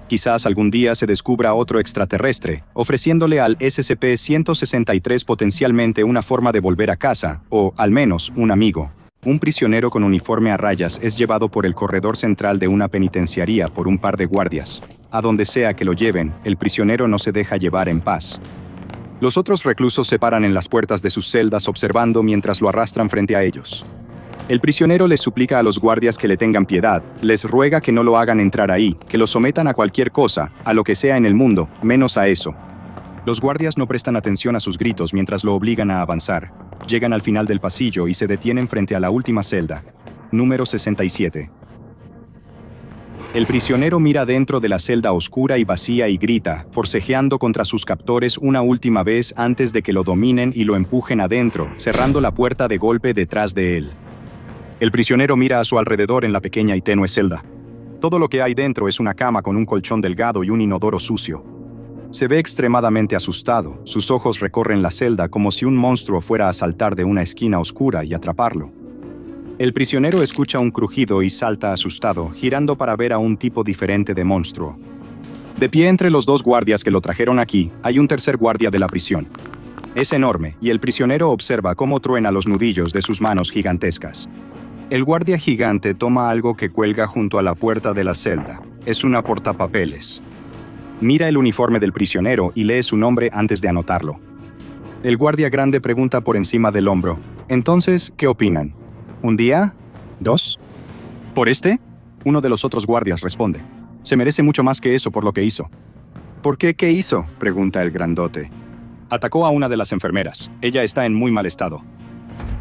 Quizás algún día se descubra otro extraterrestre, ofreciéndole al SCP-163 potencialmente una forma de volver a casa, o, al menos, un amigo. Un prisionero con uniforme a rayas es llevado por el corredor central de una penitenciaría por un par de guardias. A donde sea que lo lleven, el prisionero no se deja llevar en paz. Los otros reclusos se paran en las puertas de sus celdas observando mientras lo arrastran frente a ellos. El prisionero les suplica a los guardias que le tengan piedad, les ruega que no lo hagan entrar ahí, que lo sometan a cualquier cosa, a lo que sea en el mundo, menos a eso. Los guardias no prestan atención a sus gritos mientras lo obligan a avanzar. Llegan al final del pasillo y se detienen frente a la última celda, número 67. El prisionero mira dentro de la celda oscura y vacía y grita, forcejeando contra sus captores una última vez antes de que lo dominen y lo empujen adentro, cerrando la puerta de golpe detrás de él. El prisionero mira a su alrededor en la pequeña y tenue celda. Todo lo que hay dentro es una cama con un colchón delgado y un inodoro sucio. Se ve extremadamente asustado, sus ojos recorren la celda como si un monstruo fuera a saltar de una esquina oscura y atraparlo. El prisionero escucha un crujido y salta asustado, girando para ver a un tipo diferente de monstruo. De pie entre los 2 guardias que lo trajeron aquí, hay un tercer guardia de la prisión. Es enorme, y el prisionero observa cómo truena los nudillos de sus manos gigantescas. El guardia gigante toma algo que cuelga junto a la puerta de la celda. Es una portapapeles. Mira el uniforme del prisionero y lee su nombre antes de anotarlo. El guardia grande pregunta por encima del hombro, «¿Entonces, qué opinan? ¿Un día?» ¿2? ¿Por este? Uno de los otros guardias responde. Se merece mucho más que eso por lo que hizo. ¿Por qué? ¿Qué hizo?, pregunta el grandote. Atacó a una de las enfermeras. Ella está en muy mal estado.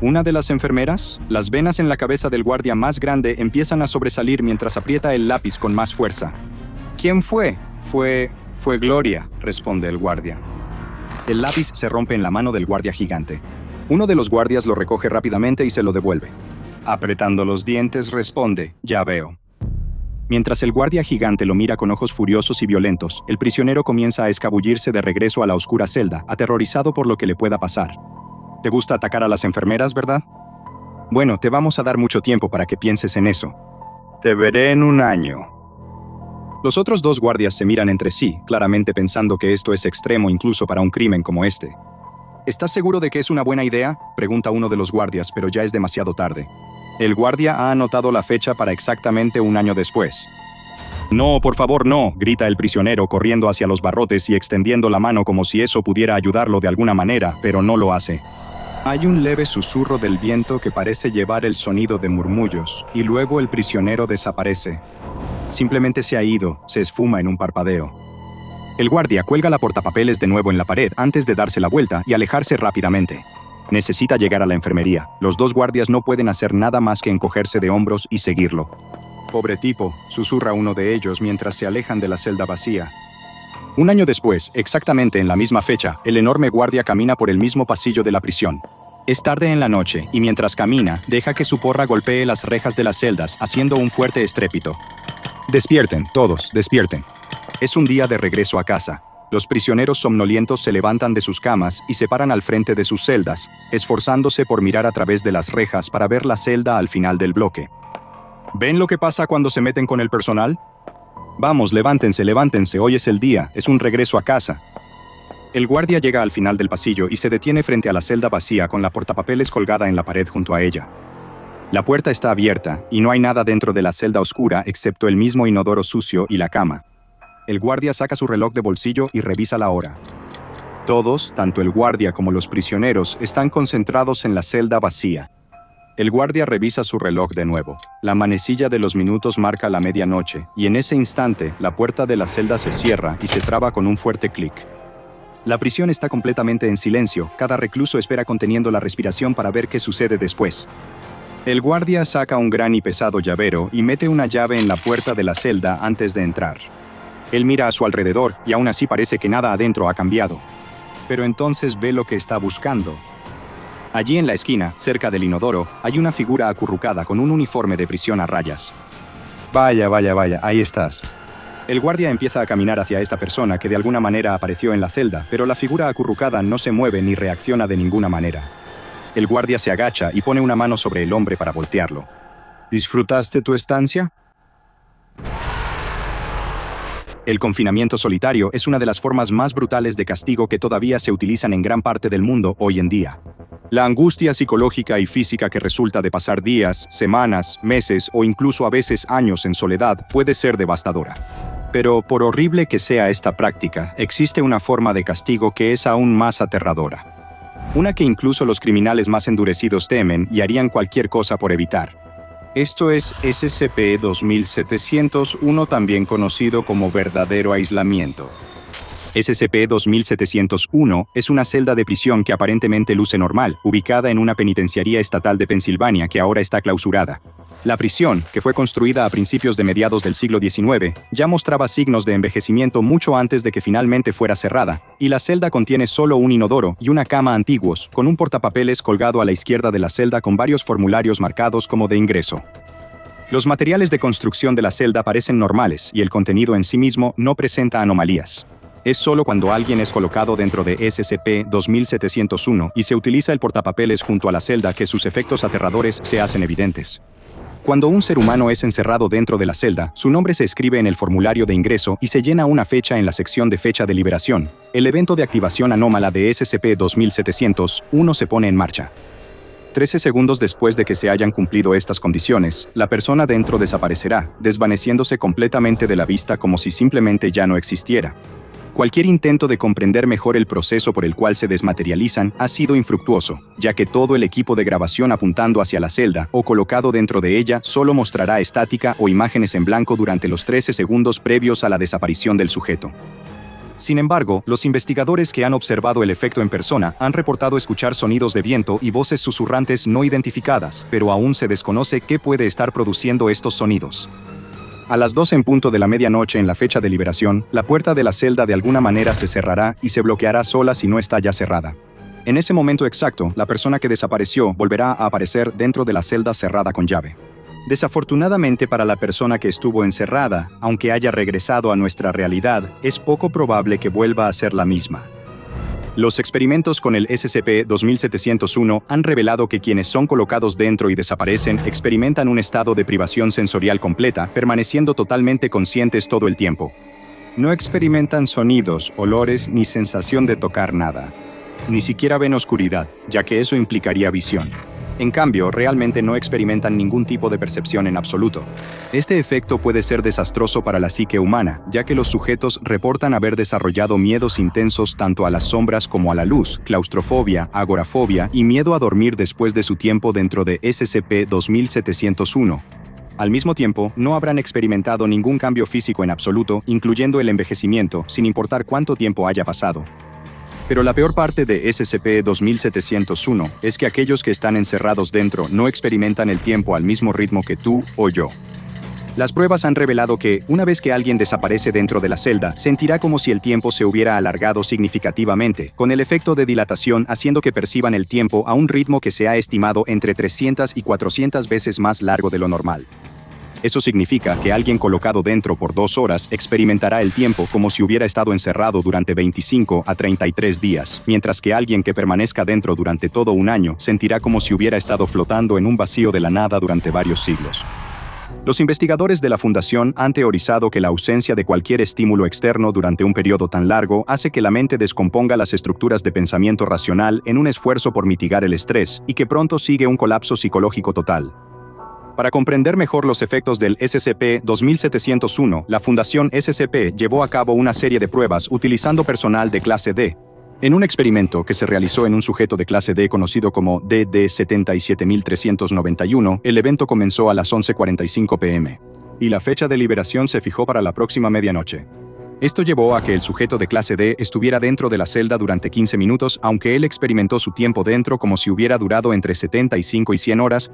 ¿Una de las enfermeras? Las venas en la cabeza del guardia más grande empiezan a sobresalir mientras aprieta el lápiz con más fuerza. ¿Quién fue? Fue Gloria, responde el guardia. El lápiz se rompe en la mano del guardia gigante. Uno de los guardias lo recoge rápidamente y se lo devuelve. Apretando los dientes, responde, ya veo. Mientras el guardia gigante lo mira con ojos furiosos y violentos, el prisionero comienza a escabullirse de regreso a la oscura celda, aterrorizado por lo que le pueda pasar. ¿Te gusta atacar a las enfermeras, verdad? Bueno, te vamos a dar mucho tiempo para que pienses en eso. Te veré en un año. Los otros dos guardias se miran entre sí, claramente pensando que esto es extremo incluso para un crimen como este. ¿Estás seguro de que es una buena idea?, pregunta uno de los guardias, pero ya es demasiado tarde. El guardia ha anotado la fecha para exactamente un año después. No, por favor, no, grita el prisionero corriendo hacia los barrotes y extendiendo la mano como si eso pudiera ayudarlo de alguna manera, pero no lo hace. Hay un leve susurro del viento que parece llevar el sonido de murmullos, y luego el prisionero desaparece. Simplemente se ha ido, se esfuma en un parpadeo. El guardia cuelga la portapapeles de nuevo en la pared antes de darse la vuelta y alejarse rápidamente. Necesita llegar a la enfermería. Los dos guardias no pueden hacer nada más que encogerse de hombros y seguirlo. Pobre tipo, susurra uno de ellos mientras se alejan de la celda vacía. Un año después, exactamente en la misma fecha, el enorme guardia camina por el mismo pasillo de la prisión. Es tarde en la noche, y mientras camina, deja que su porra golpee las rejas de las celdas, haciendo un fuerte estrépito. Despierten, todos, despierten. Es un día de regreso a casa. Los prisioneros somnolientos se levantan de sus camas y se paran al frente de sus celdas, esforzándose por mirar a través de las rejas para ver la celda al final del bloque. ¿Ven lo que pasa cuando se meten con el personal? Vamos, levántense, levántense, hoy es el día, es un regreso a casa. El guardia llega al final del pasillo y se detiene frente a la celda vacía con la portapapeles colgada en la pared junto a ella. La puerta está abierta y no hay nada dentro de la celda oscura excepto el mismo inodoro sucio y la cama. El guardia saca su reloj de bolsillo y revisa la hora. Todos, tanto el guardia como los prisioneros, están concentrados en la celda vacía. El guardia revisa su reloj de nuevo. La manecilla de los minutos marca la medianoche, y en ese instante, la puerta de la celda se cierra y se traba con un fuerte clic. La prisión está completamente en silencio. Cada recluso espera conteniendo la respiración para ver qué sucede después. El guardia saca un gran y pesado llavero y mete una llave en la puerta de la celda antes de entrar. Él mira a su alrededor y aún así parece que nada adentro ha cambiado. Pero entonces ve lo que está buscando. Allí en la esquina, cerca del inodoro, hay una figura acurrucada con un uniforme de prisión a rayas. Vaya, vaya, vaya, ahí estás. El guardia empieza a caminar hacia esta persona que de alguna manera apareció en la celda, pero la figura acurrucada no se mueve ni reacciona de ninguna manera. El guardia se agacha y pone una mano sobre el hombre para voltearlo. ¿Disfrutaste tu estancia? El confinamiento solitario es una de las formas más brutales de castigo que todavía se utilizan en gran parte del mundo hoy en día. La angustia psicológica y física que resulta de pasar días, semanas, meses o incluso a veces años en soledad puede ser devastadora. Pero por horrible que sea esta práctica, existe una forma de castigo que es aún más aterradora. Una que incluso los criminales más endurecidos temen y harían cualquier cosa por evitar. Esto es SCP-2701, también conocido como verdadero aislamiento. SCP-2701 es una celda de prisión que aparentemente luce normal, ubicada en una penitenciaría estatal de Pensilvania que ahora está clausurada. La prisión, que fue construida a principios de mediados del siglo XIX, ya mostraba signos de envejecimiento mucho antes de que finalmente fuera cerrada, y la celda contiene solo un inodoro y una cama antiguos, con un portapapeles colgado a la izquierda de la celda con varios formularios marcados como de ingreso. Los materiales de construcción de la celda parecen normales y el contenido en sí mismo no presenta anomalías. Es solo cuando alguien es colocado dentro de SCP-2701 y se utiliza el portapapeles junto a la celda que sus efectos aterradores se hacen evidentes. Cuando un ser humano es encerrado dentro de la celda, su nombre se escribe en el formulario de ingreso y se llena una fecha en la sección de fecha de liberación. El evento de activación anómala de SCP-2701 se pone en marcha. 13 segundos después de que se hayan cumplido estas condiciones, la persona dentro desaparecerá, desvaneciéndose completamente de la vista como si simplemente ya no existiera. Cualquier intento de comprender mejor el proceso por el cual se desmaterializan ha sido infructuoso, ya que todo el equipo de grabación apuntando hacia la celda o colocado dentro de ella solo mostrará estática o imágenes en blanco durante los 13 segundos previos a la desaparición del sujeto. Sin embargo, los investigadores que han observado el efecto en persona han reportado escuchar sonidos de viento y voces susurrantes no identificadas, pero aún se desconoce qué puede estar produciendo estos sonidos. A las 12 en punto de la medianoche en la fecha de liberación, la puerta de la celda de alguna manera se cerrará y se bloqueará sola si no está ya cerrada. En ese momento exacto, la persona que desapareció volverá a aparecer dentro de la celda cerrada con llave. Desafortunadamente para la persona que estuvo encerrada, aunque haya regresado a nuestra realidad, es poco probable que vuelva a ser la misma. Los experimentos con el SCP-2701 han revelado que quienes son colocados dentro y desaparecen experimentan un estado de privación sensorial completa, permaneciendo totalmente conscientes todo el tiempo. No experimentan sonidos, olores ni sensación de tocar nada. Ni siquiera ven oscuridad, ya que eso implicaría visión. En cambio, realmente no experimentan ningún tipo de percepción en absoluto. Este efecto puede ser desastroso para la psique humana, ya que los sujetos reportan haber desarrollado miedos intensos tanto a las sombras como a la luz, claustrofobia, agorafobia y miedo a dormir después de su tiempo dentro de SCP-2701. Al mismo tiempo, no habrán experimentado ningún cambio físico en absoluto, incluyendo el envejecimiento, sin importar cuánto tiempo haya pasado. Pero la peor parte de SCP-2701 es que aquellos que están encerrados dentro no experimentan el tiempo al mismo ritmo que tú o yo. Las pruebas han revelado que, una vez que alguien desaparece dentro de la celda, sentirá como si el tiempo se hubiera alargado significativamente, con el efecto de dilatación haciendo que perciban el tiempo a un ritmo que se ha estimado entre 300 y 400 veces más largo de lo normal. Eso significa que alguien colocado dentro por 2 horas experimentará el tiempo como si hubiera estado encerrado durante 25 a 33 días, mientras que alguien que permanezca dentro durante todo un año sentirá como si hubiera estado flotando en un vacío de la nada durante varios siglos. Los investigadores de la Fundación han teorizado que la ausencia de cualquier estímulo externo durante un periodo tan largo hace que la mente descomponga las estructuras de pensamiento racional en un esfuerzo por mitigar el estrés y que pronto sigue un colapso psicológico total. Para comprender mejor los efectos del SCP-2701, la Fundación SCP llevó a cabo una serie de pruebas utilizando personal de clase D. En un experimento que se realizó en un sujeto de clase D conocido como DD-77391, el evento comenzó a las 11:45 p.m. y la fecha de liberación se fijó para la próxima medianoche. Esto llevó a que el sujeto de clase D estuviera dentro de la celda durante 15 minutos, aunque él experimentó su tiempo dentro como si hubiera durado entre 75 y 100 horas.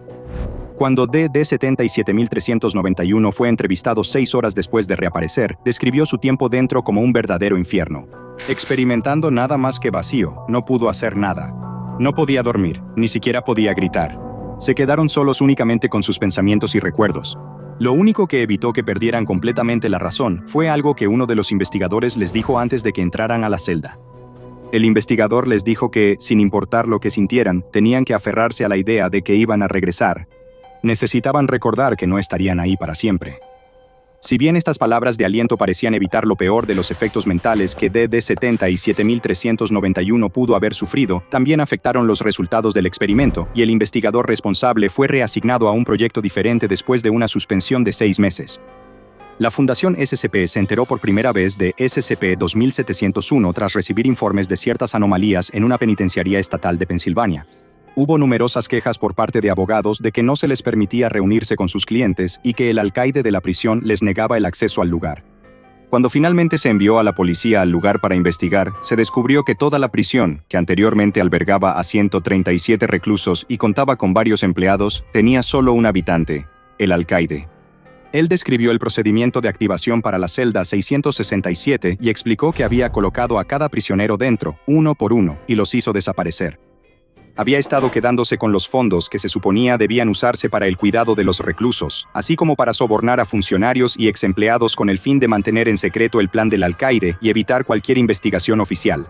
Cuando DD-77391 fue entrevistado 6 horas después de reaparecer, describió su tiempo dentro como un verdadero infierno. Experimentando nada más que vacío, no pudo hacer nada. No podía dormir, ni siquiera podía gritar. Se quedaron solos únicamente con sus pensamientos y recuerdos. Lo único que evitó que perdieran completamente la razón fue algo que uno de los investigadores les dijo antes de que entraran a la celda. El investigador les dijo que, sin importar lo que sintieran, tenían que aferrarse a la idea de que iban a regresar. Necesitaban recordar que no estarían ahí para siempre. Si bien estas palabras de aliento parecían evitar lo peor de los efectos mentales que DD-77391 pudo haber sufrido, también afectaron los resultados del experimento, y el investigador responsable fue reasignado a un proyecto diferente después de una suspensión de 6 meses. La Fundación SCP se enteró por primera vez de SCP-2701 tras recibir informes de ciertas anomalías en una penitenciaría estatal de Pensilvania. Hubo numerosas quejas por parte de abogados de que no se les permitía reunirse con sus clientes y que el alcaide de la prisión les negaba el acceso al lugar. Cuando finalmente se envió a la policía al lugar para investigar, se descubrió que toda la prisión, que anteriormente albergaba a 137 reclusos y contaba con varios empleados, tenía solo un habitante, el alcaide. Él describió el procedimiento de activación para la celda 667 y explicó que había colocado a cada prisionero dentro, uno por uno, y los hizo desaparecer. Había estado quedándose con los fondos que se suponía debían usarse para el cuidado de los reclusos, así como para sobornar a funcionarios y exempleados con el fin de mantener en secreto el plan del alcaide y evitar cualquier investigación oficial.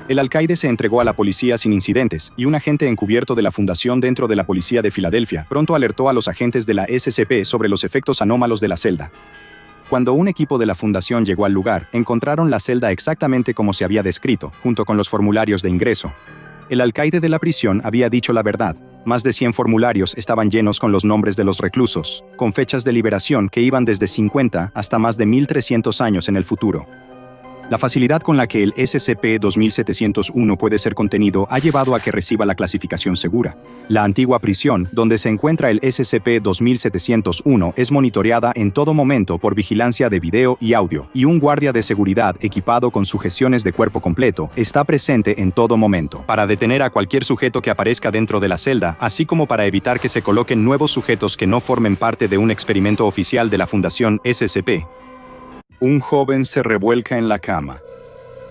El alcaide se entregó a la policía sin incidentes, y un agente encubierto de la Fundación dentro de la policía de Filadelfia pronto alertó a los agentes de la SCP sobre los efectos anómalos de la celda. Cuando un equipo de la Fundación llegó al lugar, encontraron la celda exactamente como se había descrito, junto con los formularios de ingreso. El alcaide de la prisión había dicho la verdad. Más de 100 formularios estaban llenos con los nombres de los reclusos, con fechas de liberación que iban desde 50 hasta más de 1300 años en el futuro. La facilidad con la que el SCP-2701 puede ser contenido ha llevado a que reciba la clasificación segura. La antigua prisión, donde se encuentra el SCP-2701, es monitoreada en todo momento por vigilancia de video y audio, y un guardia de seguridad equipado con sujeciones de cuerpo completo está presente en todo momento, para detener a cualquier sujeto que aparezca dentro de la celda, así como para evitar que se coloquen nuevos sujetos que no formen parte de un experimento oficial de la Fundación SCP. Un joven se revuelca en la cama.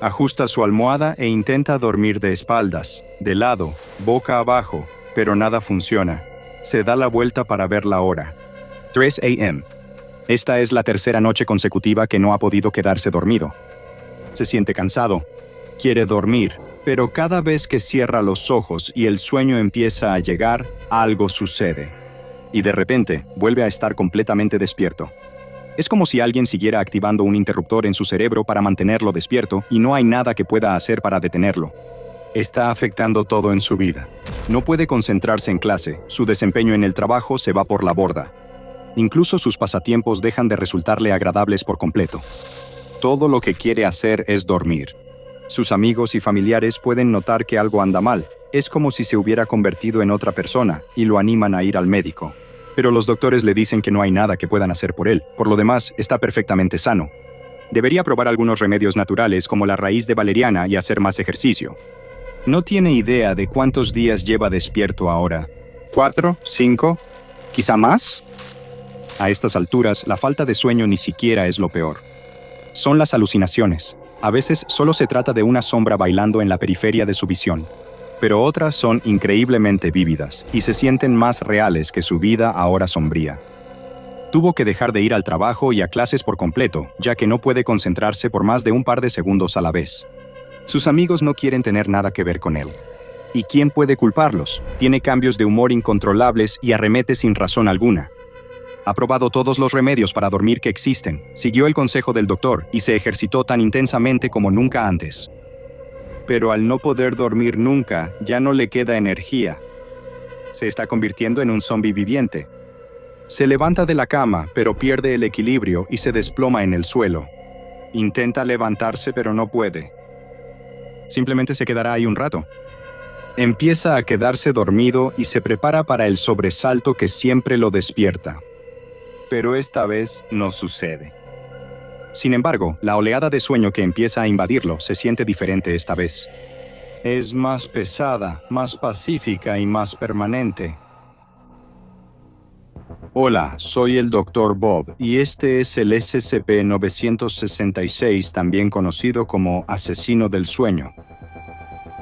Ajusta su almohada e intenta dormir de espaldas, de lado, boca abajo, pero nada funciona. Se da la vuelta para ver la hora. 3 a.m. Esta es la tercera noche consecutiva que no ha podido quedarse dormido. Se siente cansado. Quiere dormir, pero cada vez que cierra los ojos y el sueño empieza a llegar, algo sucede. Y de repente, vuelve a estar completamente despierto. Es como si alguien siguiera activando un interruptor en su cerebro para mantenerlo despierto y no hay nada que pueda hacer para detenerlo. Está afectando todo en su vida. No puede concentrarse en clase, su desempeño en el trabajo se va por la borda. Incluso sus pasatiempos dejan de resultarle agradables por completo. Todo lo que quiere hacer es dormir. Sus amigos y familiares pueden notar que algo anda mal. Es como si se hubiera convertido en otra persona y lo animan a ir al médico. Pero los doctores le dicen que no hay nada que puedan hacer por él. Por lo demás, está perfectamente sano. Debería probar algunos remedios naturales como la raíz de valeriana y hacer más ejercicio. No tiene idea de cuántos días lleva despierto ahora. 4, 5, quizá más. A estas alturas, la falta de sueño ni siquiera es lo peor. Son las alucinaciones. A veces solo se trata de una sombra bailando en la periferia de su visión. Pero otras son increíblemente vívidas y se sienten más reales que su vida ahora sombría. Tuvo que dejar de ir al trabajo y a clases por completo, ya que no puede concentrarse por más de un par de segundos a la vez. Sus amigos no quieren tener nada que ver con él. ¿Y quién puede culparlos? Tiene cambios de humor incontrolables y arremete sin razón alguna. Ha probado todos los remedios para dormir que existen, siguió el consejo del doctor y se ejercitó tan intensamente como nunca antes. Pero al no poder dormir nunca, ya no le queda energía. Se está convirtiendo en un zombi viviente. Se levanta de la cama, pero pierde el equilibrio y se desploma en el suelo. Intenta levantarse, pero no puede. Simplemente se quedará ahí un rato. Empieza a quedarse dormido y se prepara para el sobresalto que siempre lo despierta. Pero esta vez no sucede. Sin embargo, la oleada de sueño que empieza a invadirlo se siente diferente esta vez. Es más pesada, más pacífica y más permanente. Hola, soy el Dr. Bob, y este es el SCP-966, también conocido como Asesino del Sueño.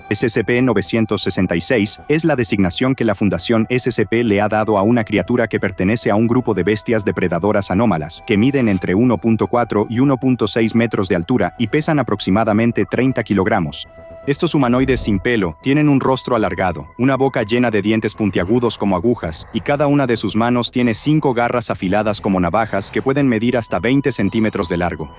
SCP-966 es la designación que la Fundación SCP le ha dado a una criatura que pertenece a un grupo de bestias depredadoras anómalas, que miden entre 1.4 y 1.6 metros de altura y pesan aproximadamente 30 kilogramos. Estos humanoides sin pelo tienen un rostro alargado, una boca llena de dientes puntiagudos como agujas, y cada una de sus manos tiene 5 garras afiladas como navajas que pueden medir hasta 20 centímetros de largo.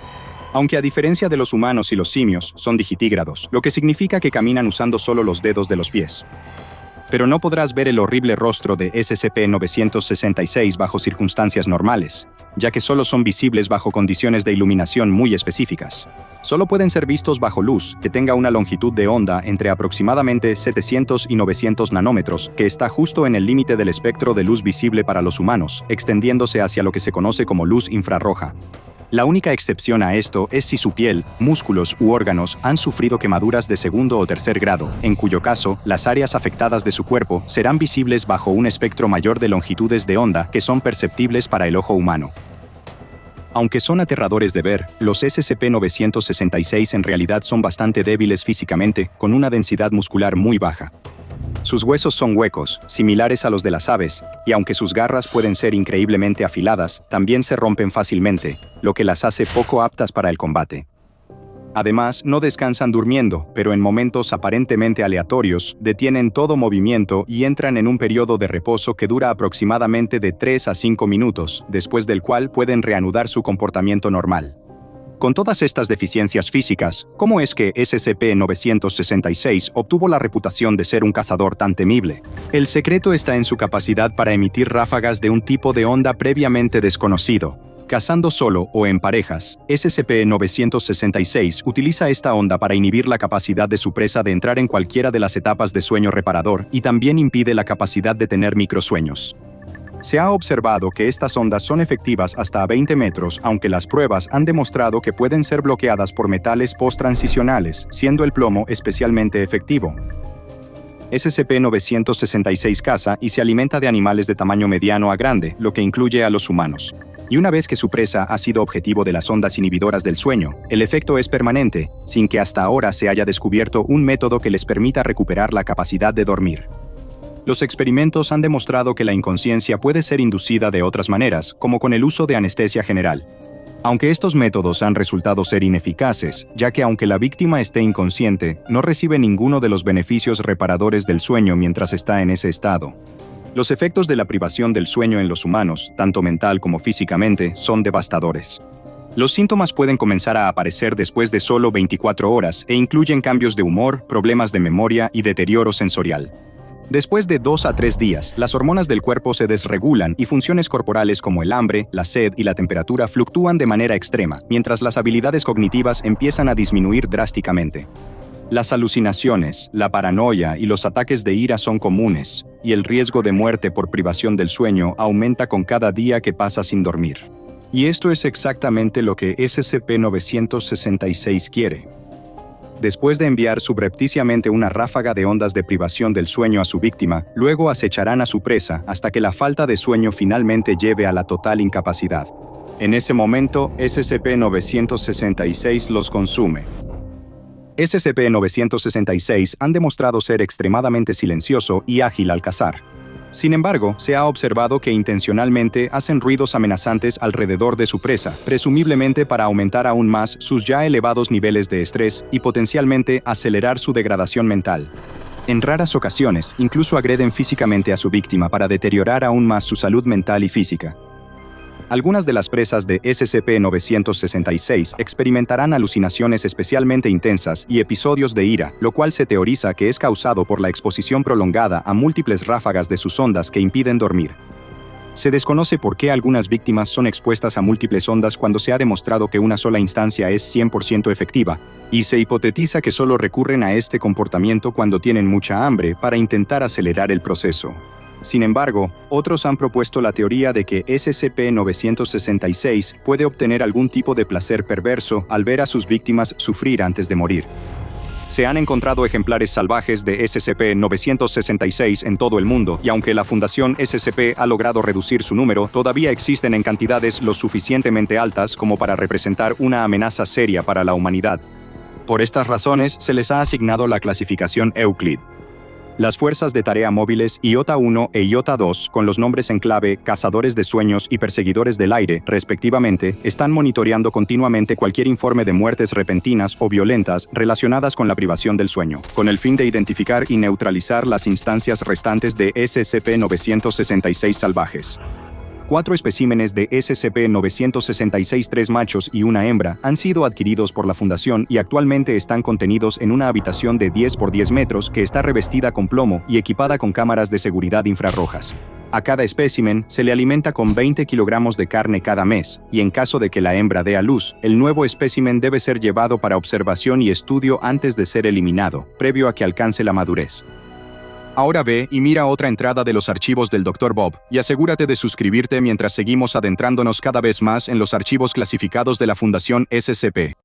Aunque a diferencia de los humanos y los simios, son digitígrados, lo que significa que caminan usando solo los dedos de los pies. Pero no podrás ver el horrible rostro de SCP-966 bajo circunstancias normales, ya que solo son visibles bajo condiciones de iluminación muy específicas. Solo pueden ser vistos bajo luz que tenga una longitud de onda entre aproximadamente 700 y 900 nanómetros, que está justo en el límite del espectro de luz visible para los humanos, extendiéndose hacia lo que se conoce como luz infrarroja. La única excepción a esto es si su piel, músculos u órganos han sufrido quemaduras de segundo o tercer grado, en cuyo caso, las áreas afectadas de su cuerpo serán visibles bajo un espectro mayor de longitudes de onda que son perceptibles para el ojo humano. Aunque son aterradores de ver, los SCP-966 en realidad son bastante débiles físicamente, con una densidad muscular muy baja. Sus huesos son huecos, similares a los de las aves, y aunque sus garras pueden ser increíblemente afiladas, también se rompen fácilmente, lo que las hace poco aptas para el combate. Además, no descansan durmiendo, pero en momentos aparentemente aleatorios, detienen todo movimiento y entran en un periodo de reposo que dura aproximadamente de 3 a 5 minutos, después del cual pueden reanudar su comportamiento normal. Con todas estas deficiencias físicas, ¿cómo es que SCP-966 obtuvo la reputación de ser un cazador tan temible? El secreto está en su capacidad para emitir ráfagas de un tipo de onda previamente desconocido. Cazando solo o en parejas, SCP-966 utiliza esta onda para inhibir la capacidad de su presa de entrar en cualquiera de las etapas de sueño reparador y también impide la capacidad de tener microsueños. Se ha observado que estas ondas son efectivas hasta 20 metros, aunque las pruebas han demostrado que pueden ser bloqueadas por metales post-transicionales, siendo el plomo especialmente efectivo. SCP-966 caza y se alimenta de animales de tamaño mediano a grande, lo que incluye a los humanos. Y una vez que su presa ha sido objetivo de las ondas inhibidoras del sueño, el efecto es permanente, sin que hasta ahora se haya descubierto un método que les permita recuperar la capacidad de dormir. Los experimentos han demostrado que la inconsciencia puede ser inducida de otras maneras, como con el uso de anestesia general. Aunque estos métodos han resultado ser ineficaces, ya que aunque la víctima esté inconsciente, no recibe ninguno de los beneficios reparadores del sueño mientras está en ese estado. Los efectos de la privación del sueño en los humanos, tanto mental como físicamente, son devastadores. Los síntomas pueden comenzar a aparecer después de solo 24 horas e incluyen cambios de humor, problemas de memoria y deterioro sensorial. Después de 2 a 3 días, las hormonas del cuerpo se desregulan y funciones corporales como el hambre, la sed y la temperatura fluctúan de manera extrema, mientras las habilidades cognitivas empiezan a disminuir drásticamente. Las alucinaciones, la paranoia y los ataques de ira son comunes, y el riesgo de muerte por privación del sueño aumenta con cada día que pasa sin dormir. Y esto es exactamente lo que SCP-966 quiere. Después de enviar subrepticiamente una ráfaga de ondas de privación del sueño a su víctima, luego acecharán a su presa hasta que la falta de sueño finalmente lleve a la total incapacidad. En ese momento, SCP-966 los consume. SCP-966 han demostrado ser extremadamente silencioso y ágil al cazar. Sin embargo, se ha observado que intencionalmente hacen ruidos amenazantes alrededor de su presa, presumiblemente para aumentar aún más sus ya elevados niveles de estrés y potencialmente acelerar su degradación mental. En raras ocasiones, incluso agreden físicamente a su víctima para deteriorar aún más su salud mental y física. Algunas de las presas de SCP-966 experimentarán alucinaciones especialmente intensas y episodios de ira, lo cual se teoriza que es causado por la exposición prolongada a múltiples ráfagas de sus ondas que impiden dormir. Se desconoce por qué algunas víctimas son expuestas a múltiples ondas cuando se ha demostrado que una sola instancia es 100% efectiva, y se hipotetiza que solo recurren a este comportamiento cuando tienen mucha hambre para intentar acelerar el proceso. Sin embargo, otros han propuesto la teoría de que SCP-966 puede obtener algún tipo de placer perverso al ver a sus víctimas sufrir antes de morir. Se han encontrado ejemplares salvajes de SCP-966 en todo el mundo, y aunque la Fundación SCP ha logrado reducir su número, todavía existen en cantidades lo suficientemente altas como para representar una amenaza seria para la humanidad. Por estas razones, se les ha asignado la clasificación Euclid. Las fuerzas de tarea móviles IOTA-1 e IOTA-2, con los nombres en clave Cazadores de Sueños y Perseguidores del Aire, respectivamente, están monitoreando continuamente cualquier informe de muertes repentinas o violentas relacionadas con la privación del sueño, con el fin de identificar y neutralizar las instancias restantes de SCP-966 salvajes. 4 especímenes de SCP-966, 3 machos y una hembra, han sido adquiridos por la Fundación y actualmente están contenidos en una habitación de 10 por 10 metros que está revestida con plomo y equipada con cámaras de seguridad infrarrojas. A cada espécimen se le alimenta con 20 kilogramos de carne cada mes, y en caso de que la hembra dé a luz, el nuevo espécimen debe ser llevado para observación y estudio antes de ser eliminado, previo a que alcance la madurez. Ahora ve y mira otra entrada de los archivos del Dr. Bob, y asegúrate de suscribirte mientras seguimos adentrándonos cada vez más en los archivos clasificados de la Fundación SCP.